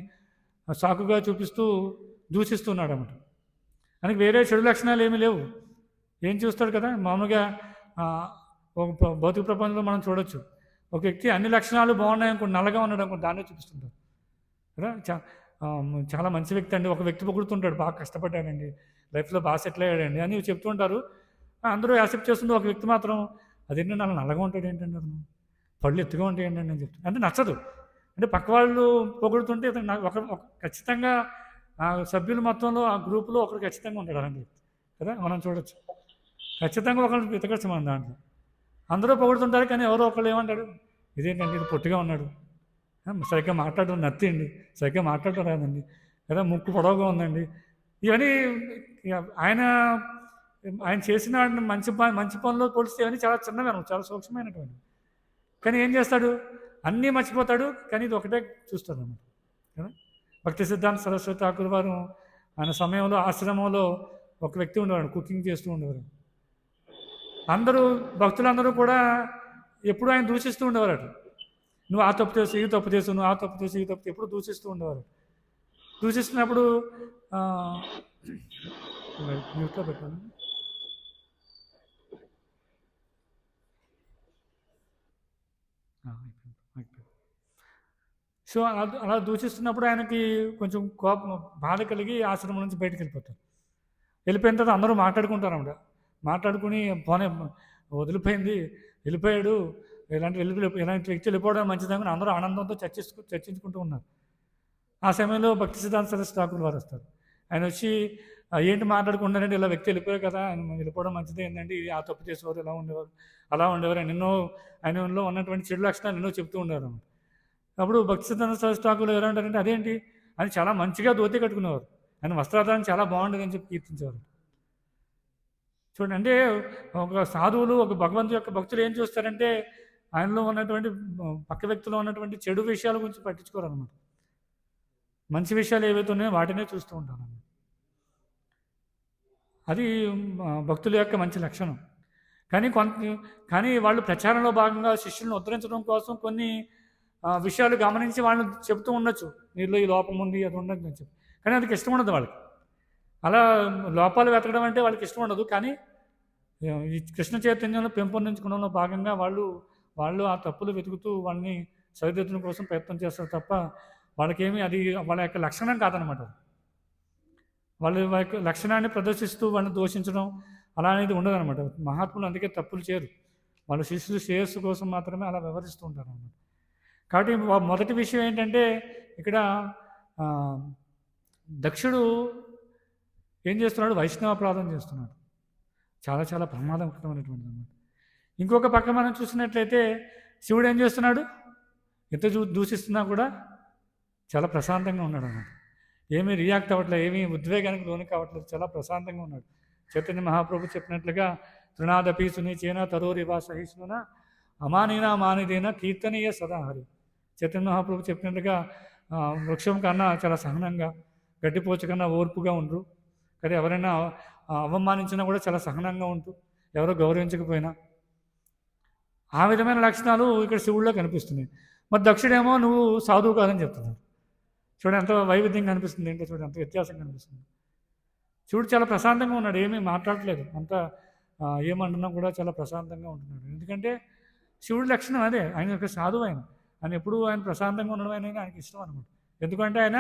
సాకుగా చూపిస్తూ దూషిస్తున్నాడు అన్నమాట. ఆయనకి వేరే చెడు లక్షణాలు ఏమీ లేవు. ఏం చూస్తాడు కదా, మామూలుగా ఒక భౌతిక ప్రపంచంలో మనం చూడొచ్చు. ఒక వ్యక్తి అన్ని లక్షణాలు బాగున్నాయి అనుకోండి, నల్లగా ఉన్నాడు అనుకోండి, దాన్నే చూపిస్తుంటారు కదా. చాలా మంచి వ్యక్తి అండి, ఒక వ్యక్తి పొగుడుతుంటాడు, బాగా కష్టపడ్డాడండి, లైఫ్లో బాగా సెటిల్ అయ్యాడండి అని చెప్తుంటారు. అందరూ యాక్సెప్ట్ చేస్తుంటే ఒక వ్యక్తి మాత్రం అదేంటంటే నన్ను నల్లగా ఉంటాడు ఏంటండి, అతను పళ్ళు ఎత్తుగా ఉంటాయి ఏంటండి అని చెప్తాను. అంటే నచ్చదు. అంటే పక్క వాళ్ళు పొగుడుతుంటే ఒక ఖచ్చితంగా ఆ సభ్యుల మొత్తంలో ఆ గ్రూపులో ఒకరు ఖచ్చితంగా ఉంటాడు అలాంటి వ్యక్తి కదా. మనం చూడొచ్చు, ఖచ్చితంగా ఒకరు వెతకచ్చు మన దాంట్లో. అందరూ పొగుడుతుంటారు, కానీ ఎవరో ఒకళ్ళు ఏమంటాడు, ఇదేంటండి ఇది పొట్టిగా ఉన్నాడు, సరిగ్గా మాట్లాడడం నత్తిండి, సరిగ్గా మాట్లాడటం రాదండి కదా, ముక్కు పొడవుగా ఉందండి. ఇవన్నీ ఆయన చేసిన మంచి పనులు పోలిస్తే ఇవన్నీ చాలా చిన్నవి అనమాట, చాలా సూక్ష్మమైనటువంటి. కానీ ఏం చేస్తాడు? అన్నీ మర్చిపోతాడు, కానీ ఇది ఒకటే చూస్తాడు అన్నమాట కదా. భక్తి సిద్ధాంత సరస్వతి ఠాకూర్ వారు ఆయన సమయంలో ఆశ్రమంలో ఒక వ్యక్తి ఉండేవాడు, కుకింగ్ చేస్తూ ఉండేవారు. భక్తులందరూ కూడా ఎప్పుడు ఆయన దూషిస్తూ ఉండేవారు. నువ్వు ఆ తప్పు చేసు, ఈ తప్పు చేసు, నువ్వు ఆ తప్పు చేసు, ఈ తప్పు, ఎప్పుడు దూషిస్తూ ఉండేవారు. దూషిస్తున్నప్పుడు మ్యూట్లో పెట్టాను. సో అలా దూషిస్తున్నప్పుడు ఆయనకి కొంచెం కోపం, బాధ కలిగి ఆశ్రమం నుంచి బయటకు వెళ్ళిపోతారు. వెళ్ళిపోయిన తర్వాత అందరూ మాట్లాడుకుంటారు అన్నమాట. మాట్లాడుకుని పోనే వదిలిపోయింది, వెళ్ళిపోయాడు, ఇలాంటి వ్యక్తి వెళ్ళిపోవడం మంచిదని అందరూ ఆనందంతో చర్చించుకుంటూ ఉన్నారు. ఆ సమయంలో భక్తి సిద్ధాంత సరస్వతి ఠాకూర్ వారు వస్తారు. ఆయన వచ్చి ఏంటి మాట్లాడుకుంటారంటే, ఇలా వ్యక్తి వెళ్ళిపోయారు కదా, ఆయన వెళ్ళిపోవడం మంచిదే ఏంటంటే, ఆ తప్పు చేసేవారు, ఇలా ఉండేవారు, అలా ఉండేవారు, ఎన్నో ఆయనలో ఉన్నటువంటి చెడు లక్షణాలు ఎన్నో చెప్తూ ఉండేవారు అన్నమాట. అప్పుడు భక్తి సిద్ధాంత సరస్వతి ఠాకూర్ ఎలా ఉంటారంటే, అదేంటి ఆయన చాలా మంచిగా ధోతి కట్టుకునేవారు, ఆయన వస్త్రాధారణ చాలా బాగుండేది అని చెప్పి కీర్తించేవారు. చూడండి, అంటే ఒక సాధువులు, ఒక భగవంతు యొక్క భక్తులు ఏం చూస్తారంటే, ఆయనలో ఉన్నటువంటి పక్క వ్యక్తిలో ఉన్నటువంటి చెడు విషయాల గురించి పట్టించుకోరు అనమాట. మంచి విషయాలు ఏవైతే ఉన్నాయో వాటినే చూస్తూ ఉంటారు. అది భక్తుల యొక్క మంచి లక్షణం. కానీ వాళ్ళు ప్రచారంలో భాగంగా శిష్యులను ఉద్ధరించడం కోసం కొన్ని విషయాలు గమనించి వాళ్ళని చెబుతూ ఉండొచ్చు, నీలో ఈ లోపం ఉంది, అది ఉండదు అని చెప్పి. కానీ అది ఇష్టం ఉండదు వాళ్ళకి. అలా లోపాలు వెతకడం అంటే వాళ్ళకి ఇష్టం ఉండదు. కానీ ఈ కృష్ణ చైతన్యంలో పెంపొందించుకోవడంలో భాగంగా వాళ్ళు ఆ తప్పులు వెతుకుతూ వాళ్ళని సరిదిద్దడం కోసం ప్రయత్నం చేస్తారు తప్ప వాళ్ళకేమీ అది వాళ్ళ యొక్క లక్షణం కాదనమాట. వాళ్ళ యొక్క లక్షణాన్ని ప్రదర్శిస్తూ వాళ్ళని దూషించడం అలా అనేది ఉండదన్నమాట. మహాత్ములు అందుకే తప్పులు చేయరు. వాళ్ళ శిష్యులు శ్రేయస్సు కోసం మాత్రమే అలా వ్యవహరిస్తూ ఉంటారు అన్నమాట. కాబట్టి మొదటి విషయం ఏంటంటే ఇక్కడ దక్షుడు ఏం చేస్తున్నాడు? వైష్ణవాపరాధం చేస్తున్నాడు. చాలా చాలా ప్రమాదకరమైనటువంటి అన్నమాట. ఇంకొక పక్క మనం చూసినట్లయితే శివుడు ఏం చేస్తున్నాడు? ఎంత దూషిస్తున్నా కూడా చాలా ప్రశాంతంగా ఉన్నాడు అన్నమాట. ఏమీ రియాక్ట్ అవ్వట్లేదు, ఏమీ ఉద్వేగానికి లోను కావట్లేదు, చాలా ప్రశాంతంగా ఉన్నాడు. చైతన్య మహాప్రభు చెప్పినట్లుగా తృణాదపి సునీచేన తరోరివా సహిష్ణున అమానీనా మానిదేన కీర్తనీయ సదాహరి. చైతన్య మహాప్రభు చెప్పినట్లుగా వృక్షం కన్నా చాలా సహనంగా, గడ్డిపోచ కన్నా ఓర్పుగా ఉండరు. కానీ ఎవరైనా అవమానించినా కూడా చాలా సహనంగా ఉంటూ, ఎవరో గౌరవించకపోయినా, ఆ విధమైన లక్షణాలు ఇక్కడ శివుడిలో కనిపిస్తున్నాయి. మరి దక్షుడేమో నువ్వు సాధువు కాదని చెప్తున్నాడు. చూడండి ఎంత వైవిధ్యం కనిపిస్తుంది, ఏంటో చూడండి ఎంత వ్యత్యాసం కనిపిస్తుంది. శివుడు చాలా ప్రశాంతంగా ఉన్నాడు, ఏమీ మాట్లాడట్లేదు, అంతా ఏమంటున్నా కూడా చాలా ప్రశాంతంగా ఉంటున్నాడు. ఎందుకంటే శివుడి లక్షణం అదే, ఆయన యొక్క సాధువు. ఆయన ఎప్పుడు ఆయన ప్రశాంతంగా ఉండడం అనేది ఆయనకి ఇష్టం అనమాట. ఎందుకంటే ఆయన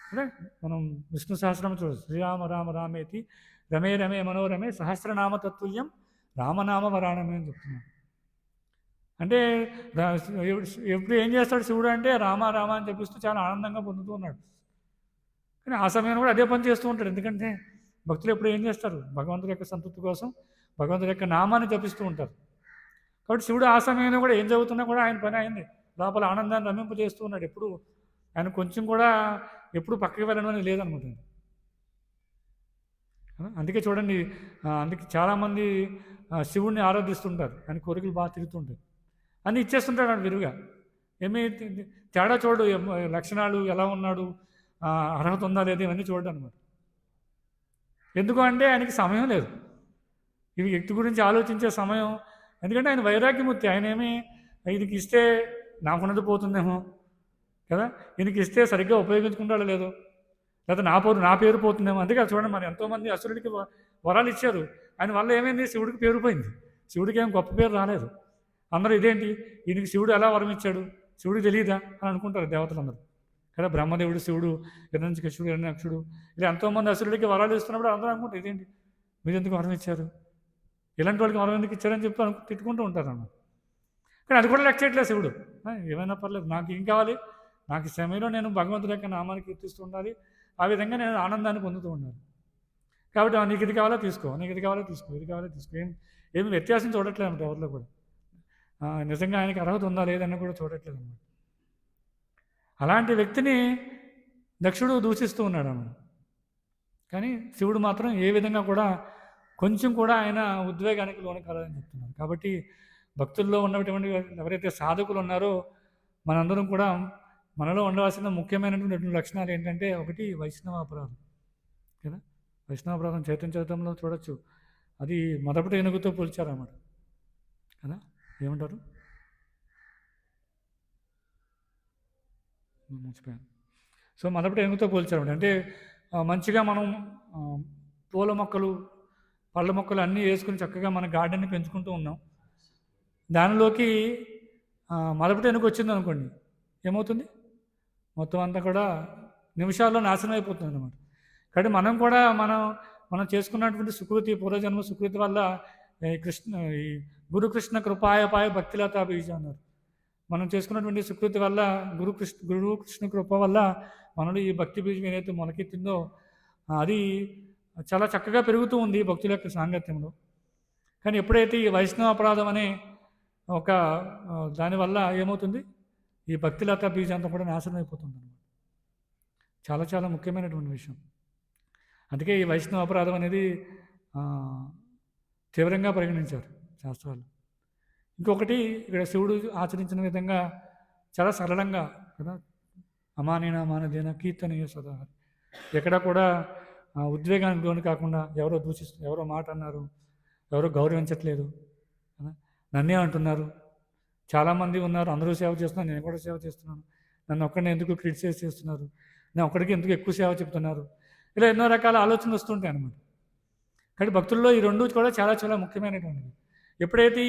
అంటే మనం విష్ణు సహస్రం చూడచ్చు, శ్రీరామ రామ రామేతి రమే రమే మనోరమే సహస్రనామ తత్తుల్యం రామనామ వరాణమే అని చెప్తున్నాడు. అంటే ఎప్పుడు ఏం చేస్తాడు శివుడు అంటే రామ రామ అని చెప్పిస్తూ చాలా ఆనందంగా పొందుతూ ఉన్నాడు. కానీ ఆ సమయంలో కూడా అదే పని చేస్తూ ఉంటాడు. ఎందుకంటే భక్తులు ఎప్పుడు ఏం చేస్తారు? భగవంతుడి యొక్క సంతృప్తి కోసం భగవంతుడి యొక్క నామాన్ని జపిస్తూ ఉంటారు. కాబట్టి శివుడు ఆ సమయంలో కూడా ఏం జరుగుతున్నా కూడా ఆయన పని అయింది, లోపల ఆనందాన్ని రమింపజేస్తూ ఉన్నాడు. ఎప్పుడు ఆయన కొంచెం కూడా ఎప్పుడు పక్కకి వెళ్ళడం అనేది లేదనమాట. అందుకే చూడండి, అందుకే చాలామంది శివుడిని ఆరాధిస్తుంటారు, ఆయన కోరికలు బాగా తిరుగుతుంటారు, అన్నీ ఇచ్చేస్తుంటాడు ఆయన విరుగా. ఏమీ తేడా చూడు, లక్షణాలు ఎలా ఉన్నాడు, అర్హత ఉందా లేదా, ఇవన్నీ చూడడం అనమాట. ఎందుకు అంటే ఆయనకి సమయం లేదు ఇవి వ్యక్తి గురించి ఆలోచించే సమయం. ఎందుకంటే ఆయన వైరాగ్యమూర్తి. ఆయన ఏమి ఈయనకి ఇస్తే నాకున్నది పోతుందేమో కదా, ఈయనకి ఇస్తే సరిగ్గా ఉపయోగించుకుంటాడో లేదో, లేదా నా పేరు పోతుందేమో. అందుకే చూడండి, మరి ఎంతోమంది అసురుడికి వరాలు ఇచ్చారు, ఆయన వల్ల ఏమైంది? శివుడికి పేరు పోయింది. శివుడికి ఏం గొప్ప పేరు రాలేదు. అందరూ ఇదేంటి, ఈయనకి శివుడు ఎలా వరం ఇచ్చాడు, శివుడికి తెలియదా అని అనుకుంటారు దేవతలందరూ కదా. బ్రహ్మదేవుడు, శివుడు, హిరణ్యకశిపుడు, హిరణ్యాక్షుడు, ఇలా ఎంతోమంది అసురుడికి వరాలు ఇస్తున్నప్పుడు అందరూ అనుకుంటారు ఇదేంటి, మీరు ఎందుకు వరం ఇచ్చారు, ఇలాంటి వాళ్ళకి వరం ఎందుకు ఇచ్చారని చెప్పి తిట్టుకుంటూ ఉంటారు అన్నమాట. కానీ అది కూడా లెక్క చేయట్లేదు శివుడు. ఏమైనా పర్లేదు, నాకు ఏం కావాలి, నాకు ఈ సమయంలో నేను భగవంతుడి యొక్క నామాన్ని కీర్తిస్తూ ఉండాలి, ఆ విధంగా నేను ఆనందాన్ని పొందుతూ ఉండాలి. కాబట్టి నీకు ఇది కావాలో తీసుకో, నీకు ఇది కావాలో తీసుకో, ఇది కావాలో తీసుకో, ఏమి వ్యత్యాసం చూడట్లేదు అన్నమాట ఎవరిలో కూడా. నిజంగా ఆయనకి అర్హత ఉందా లేదని కూడా చూడట్లేదు అన్నమాట. అలాంటి వ్యక్తిని దక్షుడు దూషిస్తూ ఉన్నాడు అన్నమాట. కానీ శివుడు మాత్రం ఏ విధంగా కూడా కొంచెం కూడా ఆయన ఉద్వేగానికి లోను కాదని చెప్తున్నారు. కాబట్టి భక్తుల్లో ఉన్నటువంటి ఎవరైతే సాధకులు ఉన్నారో మనందరం కూడా మనలో ఉండవలసిన ముఖ్యమైనటువంటి లక్షణాలు ఏంటంటే, ఒకటి వైష్ణవాపరాధం కదా. వైష్ణవాపరాధం చైతన్య చరిత్రలో చూడొచ్చు, అది మొదటి ఏనుగుతో పోల్చారన్నమాట కదా. ఏమంటారు, మర్చిపోయాను. సో మొదటి ఏనుగుతో పోల్చారన్నమాట. అంటే మంచిగా మనం పూల మొక్కలు, పళ్ళ మొక్కలు అన్నీ వేసుకుని చక్కగా మన గార్డెన్ని పెంచుకుంటూ ఉన్నాం. దానిలోకి మొదటి ఏనుగు వచ్చింది అనుకోండి, ఏమవుతుంది? మొత్తం అంతా కూడా నిమిషాల్లో నాశనం అయిపోతుంది అన్నమాట. కాబట్టి మనం కూడా మనం చేసుకున్నటువంటి సుకృతి, పూర్వజన్మ సుకృతి వల్ల ఈ గురుకృష్ణ కృపాయపాయ భక్తిలతా బీజ అన్నారు. మనం చేసుకున్నటువంటి సుకృతి వల్ల గురుకృష్ణ కృప వల్ల మనలో ఈ భక్తి బీజం ఏదైతే మొలకెత్తిందో అది చాలా చక్కగా పెరుగుతూ ఉంది భక్తుల యొక్క సాంగత్యంలో. కానీ ఎప్పుడైతే ఈ వైష్ణవ అపరాధం అనే ఒక దానివల్ల ఏమవుతుంది, ఈ భక్తిలత బీజం అంతా కూడా నాశనం అయిపోతుంది అన్నమాట. చాలా చాలా ముఖ్యమైనటువంటి విషయం. అందుకే ఈ వైష్ణవ అపరాధం అనేది తీవ్రంగా పరిగణించారు శాస్త్రాలు. ఇంకొకటి ఇక్కడ శివుడు ఆచరించిన విధంగా చాలా సరళంగా కదా, అమానేన మానదేన కీర్తనీయ సదా. ఎక్కడ కూడా ఉద్వేగానికి లోను కాకుండా ఎవరో ఎవరో మాట అన్నారు, ఎవరో గౌరవించట్లేదు, నన్నే అంటున్నారు, చాలామంది ఉన్నారు, అందరూ సేవ చేస్తున్నారు, నేను కూడా సేవ చేస్తున్నాను, నన్ను ఒక్కడిని ఎందుకు క్రిటిసైజ్ చేస్తున్నారు, నేను ఒక్కడికి ఎందుకు ఎక్కువ సేవ చెప్తున్నారు, ఇలా ఎన్నో రకాల ఆలోచనలు వస్తుంటాయి అన్నమాట. కానీ భక్తుల్లో ఈ రెండు కూడా చాలా చాలా ముఖ్యమైనటువంటిది. ఎప్పుడైతే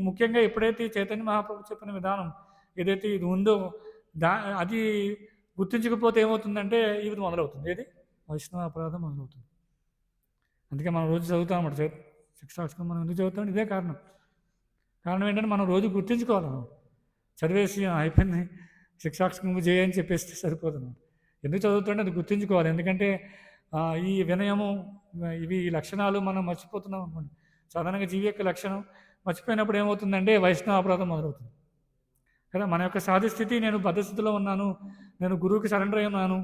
ముఖ్యంగా ఎప్పుడైతే చైతన్య మహాప్రభు చెప్పిన విధానం ఏదైతే ఇది ఉందో అది గుర్తించకపోతే ఏమవుతుందంటే ఇది మొదలవుతుంది, ఏది వైష్ణవ అపరాధం మొదలవుతుంది. అందుకే మనం రోజు చదువుతాం అన్నమాట శిక్షాష్టకం. మనం ఎందుకు చదువుతాం? ఇదే కారణం ఏంటంటే మనం రోజు గుర్తించుకోవాలన్నమాట. చదివేసి అయిపోయింది శిక్షాష్టకం చేయని చెప్పేస్తే సరిపోదు అన్నమాట. ఎందుకు చదువుతుంటే అది గుర్తించుకోవాలి. ఎందుకంటే ఈ వినయము ఈ లక్షణాలు మనం మర్చిపోతున్నాం అనుకోండి. సాధారణంగా జీవి యొక్క లక్షణం మర్చిపోయినప్పుడు ఏమవుతుందంటే వైష్ణవ అపరాధం మొదలవుతుంది కదా. మన యొక్క సాధిస్థితి, నేను బద్ధస్థితిలో ఉన్నాను, నేను గురువుకి సరెండర్ అయి ఉన్నాను,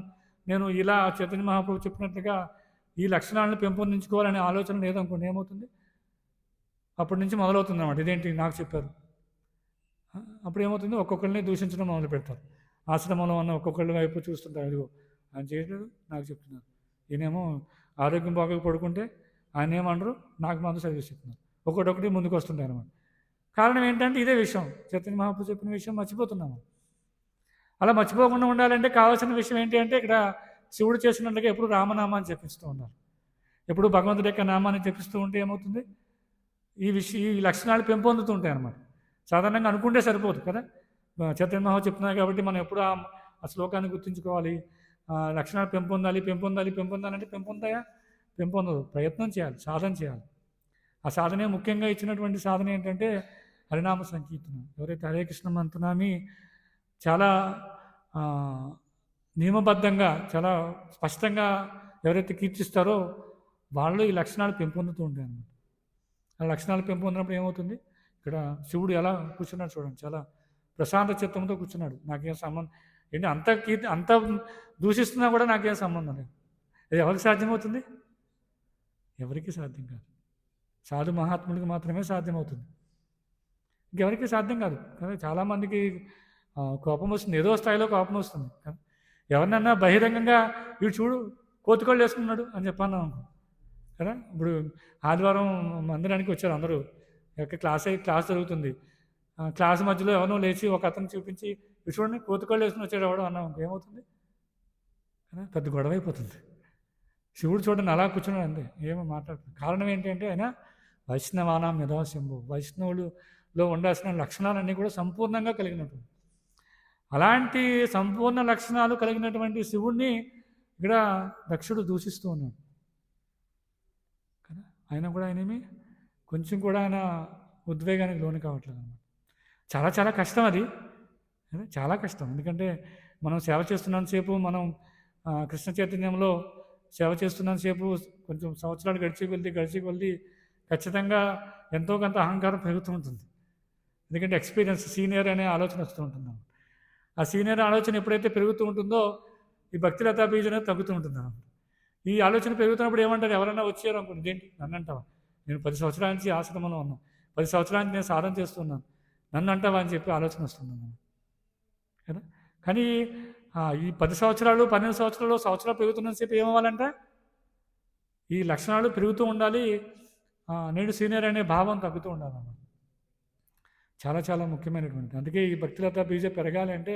నేను ఇలా చైతన్య మహాప్రభు చెప్పినట్లుగా ఈ లక్షణాలను పెంపొందించుకోవాలనే ఆలోచన లేదనుకోండి, ఏమవుతుంది అప్పటి నుంచి మొదలవుతుంది అన్నమాట. ఇదేంటి నాకు చెప్పారు, అప్పుడు ఏమవుతుంది ఒక్కొక్కరిని దూషించడం మొదలు పెడతారు. ఆశ్రమంలో ఉన్న ఒక్కొక్కళ్ళ వైపు చూస్తుంటారు, ఇదిగో ఆయన చేయలేదు నాకు చెప్తున్నారు, ఈయనేమో ఆరోగ్యం బాగా పడుకుంటే ఆయన ఏమంటారు నాకు మాత్రం సర్వీస్ చెప్తున్నారు, ఒకటి ముందుకు వస్తుంటాయి అన్నమాట. కారణం ఏంటంటే ఇదే విషయం, చైతన్య మహాప్రభు చెప్పిన విషయం మర్చిపోతున్నాము. అలా మర్చిపోకుండా ఉండాలంటే కావాల్సిన విషయం ఏంటి అంటే ఇక్కడ శివుడు చేసినట్లుగా ఎప్పుడు రామనామాన్ని జపిస్తూ ఉండాలి. ఎప్పుడు భగవంతుడి యొక్క నామాన్ని జపిస్తూ ఉంటే ఏమవుతుంది, ఈ లక్షణాలు పెంపొందుతూ ఉంటాయి అన్నమాట. సాధారణంగా అనుకుంటే సరిపోదు కదా. చైతన్య మహాప్రభు చెప్తున్నారు కాబట్టి మనం ఎప్పుడు ఆ శ్లోకాన్ని గుర్తుంచుకోవాలి, లక్షణాలు పెంపొందాలంటే పెంపొందదు, ప్రయత్నం చేయాలి, సాధన చేయాలి. ఆ సాధనే ముఖ్యంగా ఇచ్చినటువంటి సాధన ఏంటంటే హరినామ సంకీర్తనం. ఎవరైతే హరే కృష్ణ మంత్రాన్ని చాలా నియమబద్ధంగా చాలా స్పష్టంగా ఎవరైతే కీర్తిస్తారో వాళ్ళు ఈ లక్షణాలు పెంపొందుతూ ఉంటాయి అన్నమాట. ఆ లక్షణాలు పెంపొందినప్పుడు ఏమవుతుంది, ఇక్కడ శివుడు ఎలా కూర్చున్నాడు చూడండి, చాలా ప్రశాంత చిత్తంతో కూర్చున్నాడు. నాకేం సంబంధం ఏంటి, అంత దూషిస్తున్నా కూడా నాకేం సంబంధం లేదు. అది ఎవరికి సాధ్యమవుతుంది? ఎవరికి సాధ్యం కాదు. సాధు మహాత్ముడికి మాత్రమే సాధ్యమవుతుంది, ఇంకెవరికి సాధ్యం కాదు కదా. చాలామందికి కోపం వస్తుంది, ఏదో స్థాయిలో కోపం వస్తుంది కదా. ఎవరినన్నా బహిరంగంగా వీడు చూడు కోతుకోళ్ళు వేసుకున్నాడు అని చెప్పాను అనుకో కదా. ఇప్పుడు ఆదివారం మందిరానికి వచ్చారు అందరూ, క్లాస్ జరుగుతుంది, క్లాస్ మధ్యలో ఎవరినో లేచి ఒక అతను చూపించి వీడు చూడండి కోతుకోళ్ళు వేసుకుని వచ్చాడు ఎవడో అన్నాం అనుకో, ఏమవుతుంది కదా, పెద్ద గొడవ అయిపోతుంది. శివుడు చూడండి అలా కూర్చున్నాడు అంతే, ఏమో మాట్లాడుతుంది. కారణం ఏంటంటే ఆయన వైష్ణవానాం యథాశంభు, వైష్ణవులులో ఉండాల్సిన లక్షణాలన్నీ కూడా సంపూర్ణంగా కలిగినటువంటి, అలాంటి సంపూర్ణ లక్షణాలు కలిగినటువంటి శివుణ్ణి ఇక్కడ దక్షుడు దూషిస్తూ ఉన్నాడు కదా. అయినా కూడా ఆయనేమి కొంచెం కూడా ఆయన ఉద్వేగానికి లోను కావట్లేదు అన్నమాట. చాలా చాలా కష్టం అది, చాలా కష్టం. ఎందుకంటే మనం సేవ చేస్తున్నంతసేపు, మనం కృష్ణ చైతన్యంలో సేవ చేస్తున్నంతసేపు కొంచెం సంవత్సరాలు గడిచి కొద్ది ఖచ్చితంగా ఎంతో కొంత అహంకారం పెరుగుతూ ఉంటుంది. ఎందుకంటే ఎక్స్పీరియన్స్, సీనియర్ అనే ఆలోచన వస్తూ ఉంటుంది. ఆ సీనియర్ ఆలోచన ఎప్పుడైతే పెరుగుతూ ఉంటుందో ఈ భక్తిలతా బీజం అనేది తగ్గుతూ ఉంటుంది అన్నమాట. ఈ ఆలోచన పెరుగుతున్నప్పుడు ఏమంటారు, ఎవరైనా వచ్చారు అనుకోండి, ఇదేంటి నన్ను అంటావా, నేను 10 సంవత్సరాల నుంచి ఆశ్రమంలో ఉన్నాను, 10 సంవత్సరాల నుంచి నేను సాధన చేస్తున్నాను, నన్ను అంటావా అని చెప్పి ఆలోచన వస్తుంది కదా. కానీ ఈ 10 సంవత్సరాలు 12 సంవత్సరాలు పెరుగుతున్నంతసేపు ఏమవ్వాలంటే ఈ లక్షణాలు పెరుగుతూ ఉండాలి, నేను సీనియర్ అనే భావం తగ్గుతూ ఉండాలన్నమాట. చాలా చాలా ముఖ్యమైనటువంటిది. అందుకే ఈ భక్తిలతా బీజం పెరగాలి అంటే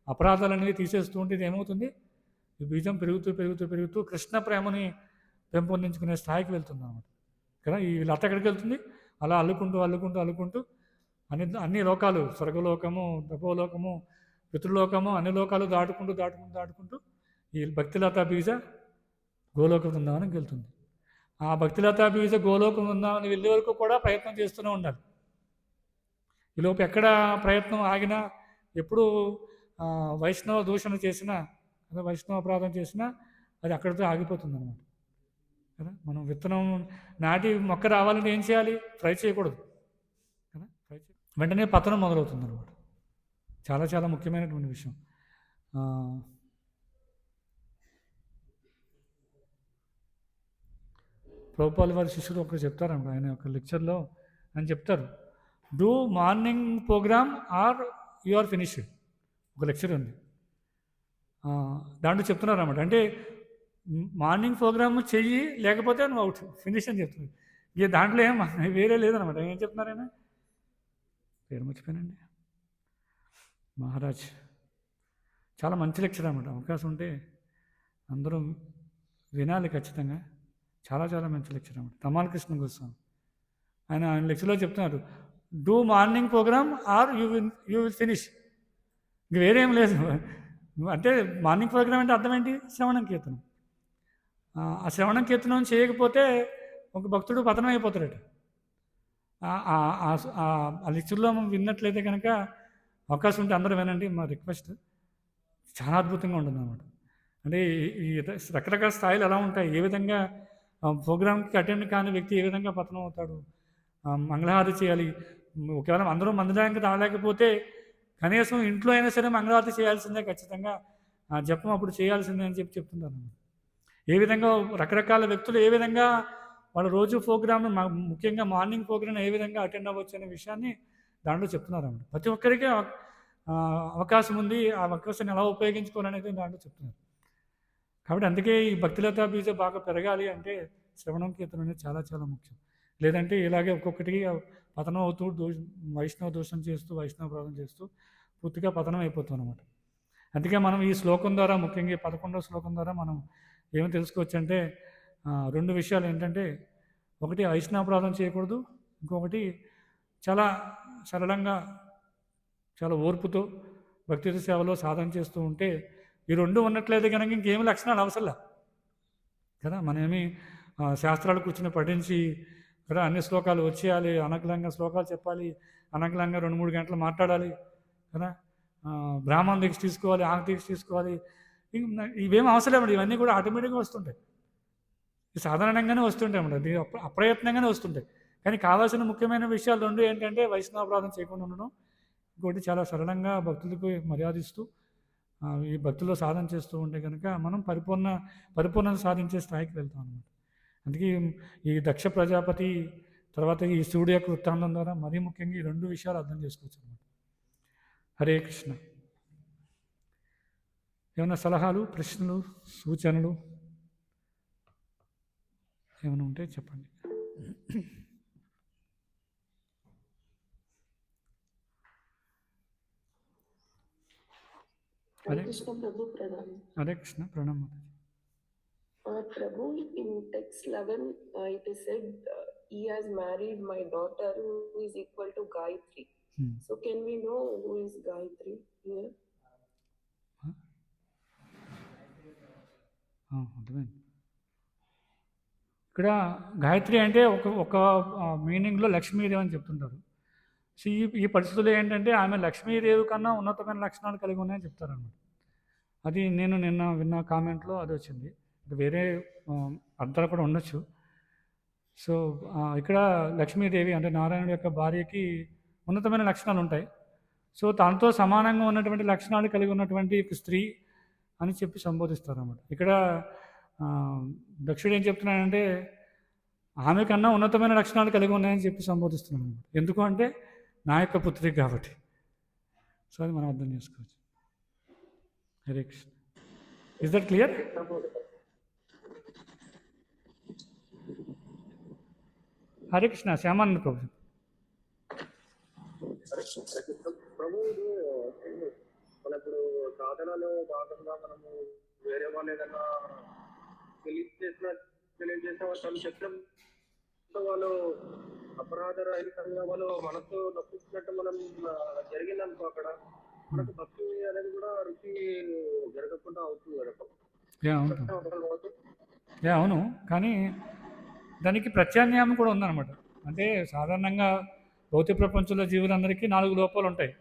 అపరాధాలనేవి తీసేస్తూ ఉంటే ఇది ఏమవుతుంది, ఈ బీజం పెరుగుతూ కృష్ణ ప్రేమని పెంపొందించుకునే స్థాయికి వెళ్తుంది అన్నమాట కదా. ఈ లత ఎక్కడికి వెళ్తుంది, అలా అల్లుకుంటూ అన్ని లోకాలు, స్వర్గలోకము, తపోలోకము, పితృలోకము, అన్ని లోకాలు దాటుకుంటూ ఈ భక్తిలతా బీజ గోలోక బృందావనానికి వెళ్తుంది. ఆ భక్తిలతా బీజ గోలోక బృందావనం వెళ్ళే వరకు కూడా ప్రయత్నం చేస్తూనే ఉండాలి. ఈలోపు ఎక్కడ ప్రయత్నం ఆగినా, ఎప్పుడు వైష్ణవ దూషణ చేసినా కదా, వైష్ణవ అపరాధం చేసినా అది అక్కడితో ఆగిపోతుంది అన్నమాట కదా. మనం విత్తనం నాటి మొక్క రావాలంటే ఏం చేయాలి, ఫ్రై చేయకూడదు కదా, వెంటనే పతనం మొదలవుతుంది అన్నమాట. చాలా చాలా ముఖ్యమైనటువంటి విషయం. ప్రభుపాల్ వారి శిష్యుడు ఒకరు చెప్తారంట, ఆయన ఒక లెక్చర్లో ఆయన చెప్తారు, do morning programme or you are finished. ఒక లెక్చర్ ఉంది, దాంట్లో చెప్తున్నారు అన్నమాట. అంటే మార్నింగ్ ప్రోగ్రామ్ చెయ్యి, లేకపోతే నువ్వు అవుట్, ఫినిష్ అని చెప్తున్నారు. ఇక దాంట్లో ఏం వేరే లేదనమాట. ఏం చెప్తున్నారైనా పేరు మర్చిపోయానండి, మహారాజ్. చాలా మంచి లెక్చర్ అనమాట. అవకాశం ఉంటే అందరూ వినాలి ఖచ్చితంగా. చాలా చాలా మంచి లెక్చర్ అనమాట. తమాల్ కృష్ణ గోస్వామి ఆయన లెక్చర్లో చెప్తున్నారు, do morning programme or you will finish. ఇంక వేరేం లేదు. అంటే మార్నింగ్ ప్రోగ్రామ్ అంటే అర్థం ఏంటి? శ్రవణం కీర్తనం. ఆ శ్రవణం కీర్తనం చేయకపోతే ఒక భక్తుడు పతనం అయిపోతాడట. ఆ లెక్చర్లో విన్నట్లయితే కనుక అవకాశం ఉంటే అందరూ వినండి, మా రిక్వెస్ట్. చాలా అద్భుతంగా ఉంటుంది అన్నమాట. అంటే ఈ రకరకాల స్థాయిలు ఎలా ఉంటాయి, ఏ విధంగా ప్రోగ్రామ్కి అటెండ్ కాని వ్యక్తి ఏ విధంగా పతనం అవుతాడు, మంగళహారతి చేయాలి. ఒకవేళ అందరూ మందిరానికి రాలేకపోతే కనీసం ఇంట్లో అయినా సరే మంగళహారతి చేయాల్సిందే ఖచ్చితంగా, జపం అప్పుడు చేయాల్సిందే అని చెప్తున్నారు. ఏ విధంగా రకరకాల వ్యక్తులు ఏ విధంగా వాళ్ళ రోజు ప్రోగ్రామ్, ముఖ్యంగా మార్నింగ్ ప్రోగ్రామ్ ఏ విధంగా అటెండ్ అవ్వచ్చు అనే విషయాన్ని దాంట్లో చెప్తున్నారు అన్నమాట. ప్రతి ఒక్కరికి అవకాశం ఉంది, ఆ అవకాశాన్ని ఎలా ఉపయోగించుకోవాలనేది దాంట్లో చెప్తున్నారు. కాబట్టి అందుకే ఈ భక్తిలతా బీజం బాగా పెరగాలి అంటే శ్రవణం కీర్తనం అనేది చాలా చాలా ముఖ్యం. లేదంటే ఇలాగే ఒక్కొక్కటికి పతనం అవుతూ వైష్ణవ దోషం చేస్తూ వైష్ణవ ప్రార్థన చేస్తూ పూర్తిగా పతనం అయిపోతాం అనమాట. అందుకే మనం ఈ శ్లోకం ద్వారా, ముఖ్యంగా 11వ శ్లోకం ద్వారా మనం ఏమి తెలుసుకోవచ్చు అంటే 2 విషయాలు ఏంటంటే, ఒకటి వైష్ణవాపరాధం చేయకూడదు, ఇంకొకటి చాలా సరళంగా చాలా ఓర్పుతో భక్తి సేవలో సాధన చేస్తూ ఉంటే ఈ 2 ఉన్నట్లయితే కనుక ఇంకేమి లక్షణాలు అవసరంలా కదా. మనమేమి శాస్త్రాలు కూర్చుని పఠించి కదా అన్ని శ్లోకాలు వచ్చేయాలి, అనర్గళంగా శ్లోకాలు చెప్పాలి, అనర్గళంగా 2-3 గంటలు మాట్లాడాలి కదా, బ్రాహ్మణ దీక్ష తీసుకోవాలి, ఆంగ దీక్ష తీసుకోవాలి, ఇవేం అవసరం లేవండి. ఇవన్నీ కూడా ఆటోమేటిక్గా వస్తుంటాయి, సాధారణంగానే వస్తుంటాయి అన్నమాట. ఇది అప్రయత్నంగానే వస్తుంటాయి. కానీ కావాల్సిన ముఖ్యమైన విషయాలు 2 ఏంటంటే వైష్ణవాపరాధం చేయకుండా ఉండడం, ఇంకోటి చాలా సరళంగా భక్తులకు మర్యాదిస్తూ ఈ భక్తుల్లో సాధన చేస్తూ ఉంటే కనుక మనం పరిపూర్ణత సాధించే స్థాయికి వెళ్తాం అన్నమాట. అందుకే ఈ దక్ష ప్రజాపతి తర్వాత ఈ శివుడి యొక్క వృత్తాంతం ద్వారా మరీ ముఖ్యంగా ఈ 2 విషయాలు అర్థం చేసుకోవచ్చు అన్నమాట. హరే కృష్ణ. ఏమైనా సలహాలు, ప్రశ్నలు, సూచనలు ఏమైనా ఉంటే చెప్పండి. Hare Krishna Prabhu Pranam. Hare Krishna ప్రణామం. Prabhu, in text 11, it is said, he has married my daughter who is equal to Gayatri. So can we know who is Gayatri here? అర్థమైంది. ఇక్కడ గాయత్రి అంటే ఒక మీనింగ్లో లక్ష్మీదేవి అని చెప్తుంటారు. సో ఈ పరిస్థితుల్లో ఏంటంటే ఆమె లక్ష్మీదేవి కన్నా ఉన్నతమైన లక్షణాలు కలిగి ఉన్నాయని చెప్తారన్నమాట. అది నేను నిన్న విన్న కామెంట్లో అది వచ్చింది. వేరే అర్థాలు కూడా ఉండొచ్చు. సో ఇక్కడ లక్ష్మీదేవి అంటే నారాయణుడి యొక్క భార్యకి ఉన్నతమైన లక్షణాలు ఉంటాయి. సో తనతో సమానంగా ఉన్నటువంటి లక్షణాలు కలిగి ఉన్నటువంటి స్త్రీ అని చెప్పి సంబోధిస్తారు అన్నమాట. ఇక్కడ దక్షుడు ఏం చెప్తున్నాడంటే ఆమె కన్నా ఉన్నతమైన లక్షణాలు కలిగి ఉన్నాయని చెప్పి సంబోధిస్తున్నాడు అన్నమాట. ఎందుకు అంటే నా యొక్క పుత్రిక కాబట్టి. సో అది మనం అర్థం చేసుకోవచ్చు. Hare Krishna. Is that clear? Hare Krishna. Shyamananda Prabhu. Prabhu మన ఇప్పుడు సాధనలో భాగంగా మనము వేరే వాళ్ళు ఏదైనా తెలియజేసిన వాళ్ళు చెప్పడం వాళ్ళు అపరాధ రహితంగా వాళ్ళు మనసు నొప్పించినట్టు మనం జరిగిందనుకో అక్కడ మనకు భక్తి అనేది కూడా రుచి జరగకుండా అవుతుంది కదా. అవును, కానీ దానికి ప్రత్యామ్నాయం కూడా ఉందన్నమాట. అంటే సాధారణంగా భౌతిక ప్రపంచంలో జీవులందరికీ 4 లోపాలు ఉంటాయి.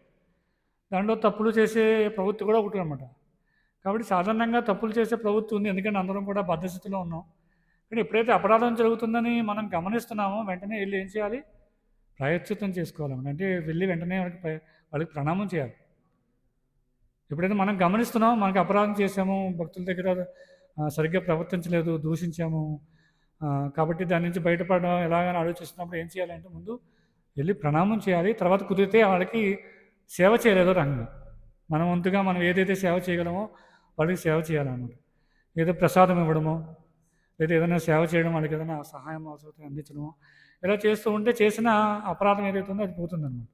దాంట్లో తప్పులు చేసే ప్రవృత్తి కూడా ఒకటి అనమాట. కాబట్టి సాధారణంగా తప్పులు చేసే ప్రవృత్తి ఉంది, ఎందుకంటే అందరం కూడా బద్ధస్థితిలో ఉన్నాం. కానీ ఎప్పుడైతే అపరాధం జరుగుతుందని మనం గమనిస్తున్నామో వెంటనే వెళ్ళి ఏం చేయాలి? ప్రాయశ్చిత్తం చేసుకోవాలి. అంటే వెళ్ళి వెంటనే వాళ్ళకి ప్రణామం చేయాలి. ఎప్పుడైతే మనం గమనిస్తున్నామో మనకి అపరాధం చేసాము, భక్తుల దగ్గర సరిగ్గా ప్రవర్తించలేదు, దూషించాము, కాబట్టి దాని నుంచి బయటపడడం ఎలాగని ఆలోచిస్తున్నప్పుడు ఏం చేయాలంటే ముందు వెళ్ళి ప్రణామం చేయాలి. తర్వాత కుదిరితే వాళ్ళకి సేవ చేయలేదో రంగం మన వంతుగా మనం ఏదైతే సేవ చేయగలమో వాళ్ళకి సేవ చేయాలన్నమాట. ఏదో ప్రసాదం ఇవ్వడమో, లేదా ఏదైనా సేవ చేయడం, వాళ్ళకి ఏదైనా సహాయం అవసరం అందించడమో, ఇలా చేస్తూ ఉంటే చేసిన అపరాధం ఏదైతే ఉందో అది పోతుందన్నమాట.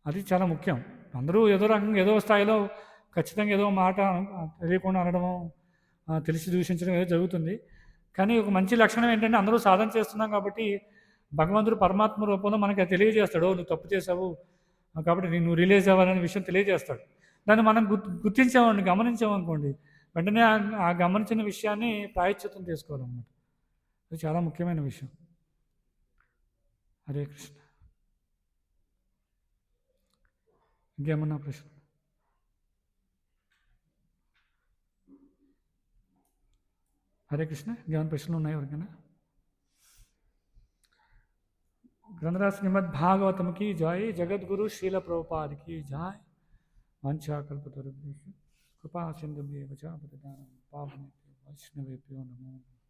అది చాలా ముఖ్యం. అందరూ ఏదో రకంగా ఏదో స్థాయిలో ఖచ్చితంగా ఏదో మాట తెలియకుండా అనడము, తెలిసి దూషించడం ఏదో జరుగుతుంది. కానీ ఒక మంచి లక్షణం ఏంటంటే అందరూ సాధన చేస్తున్నాం కాబట్టి భగవంతుడు పరమాత్మ రూపంలో మనకి అది తెలియజేస్తాడు. నువ్వు తప్పు చేసావు కాబట్టి నువ్వు రిలీజ్ అవ్వాలనే విషయం తెలియజేస్తాడు. దాన్ని మనం గుర్తించామని గమనించామనుకోండి, వెంటనే ఆ గమనించిన విషయాన్ని ప్రాయశ్చిత్తం చేసుకోవాలన్నమాట. అది చాలా ముఖ్యమైన విషయం. హరే కృష్ణ. ఇంకేమన్నా ప్రశ్న? హరే కృష్ణ. ఇంకేమైనా ప్రశ్నలు ఉన్నాయి ఎవరికైనా? గ్రంథరాజ్ శ్రీమద్ భాగవతం की जय, जगद्गुरु श्रील प्रभुपाद की जय। वाञ्छाकल्पतरुभ्यश्च कृपा सिन्धुभ्येव च पतितानां पावनेभ्यो वैष्णवेभ्यो नमो नमः।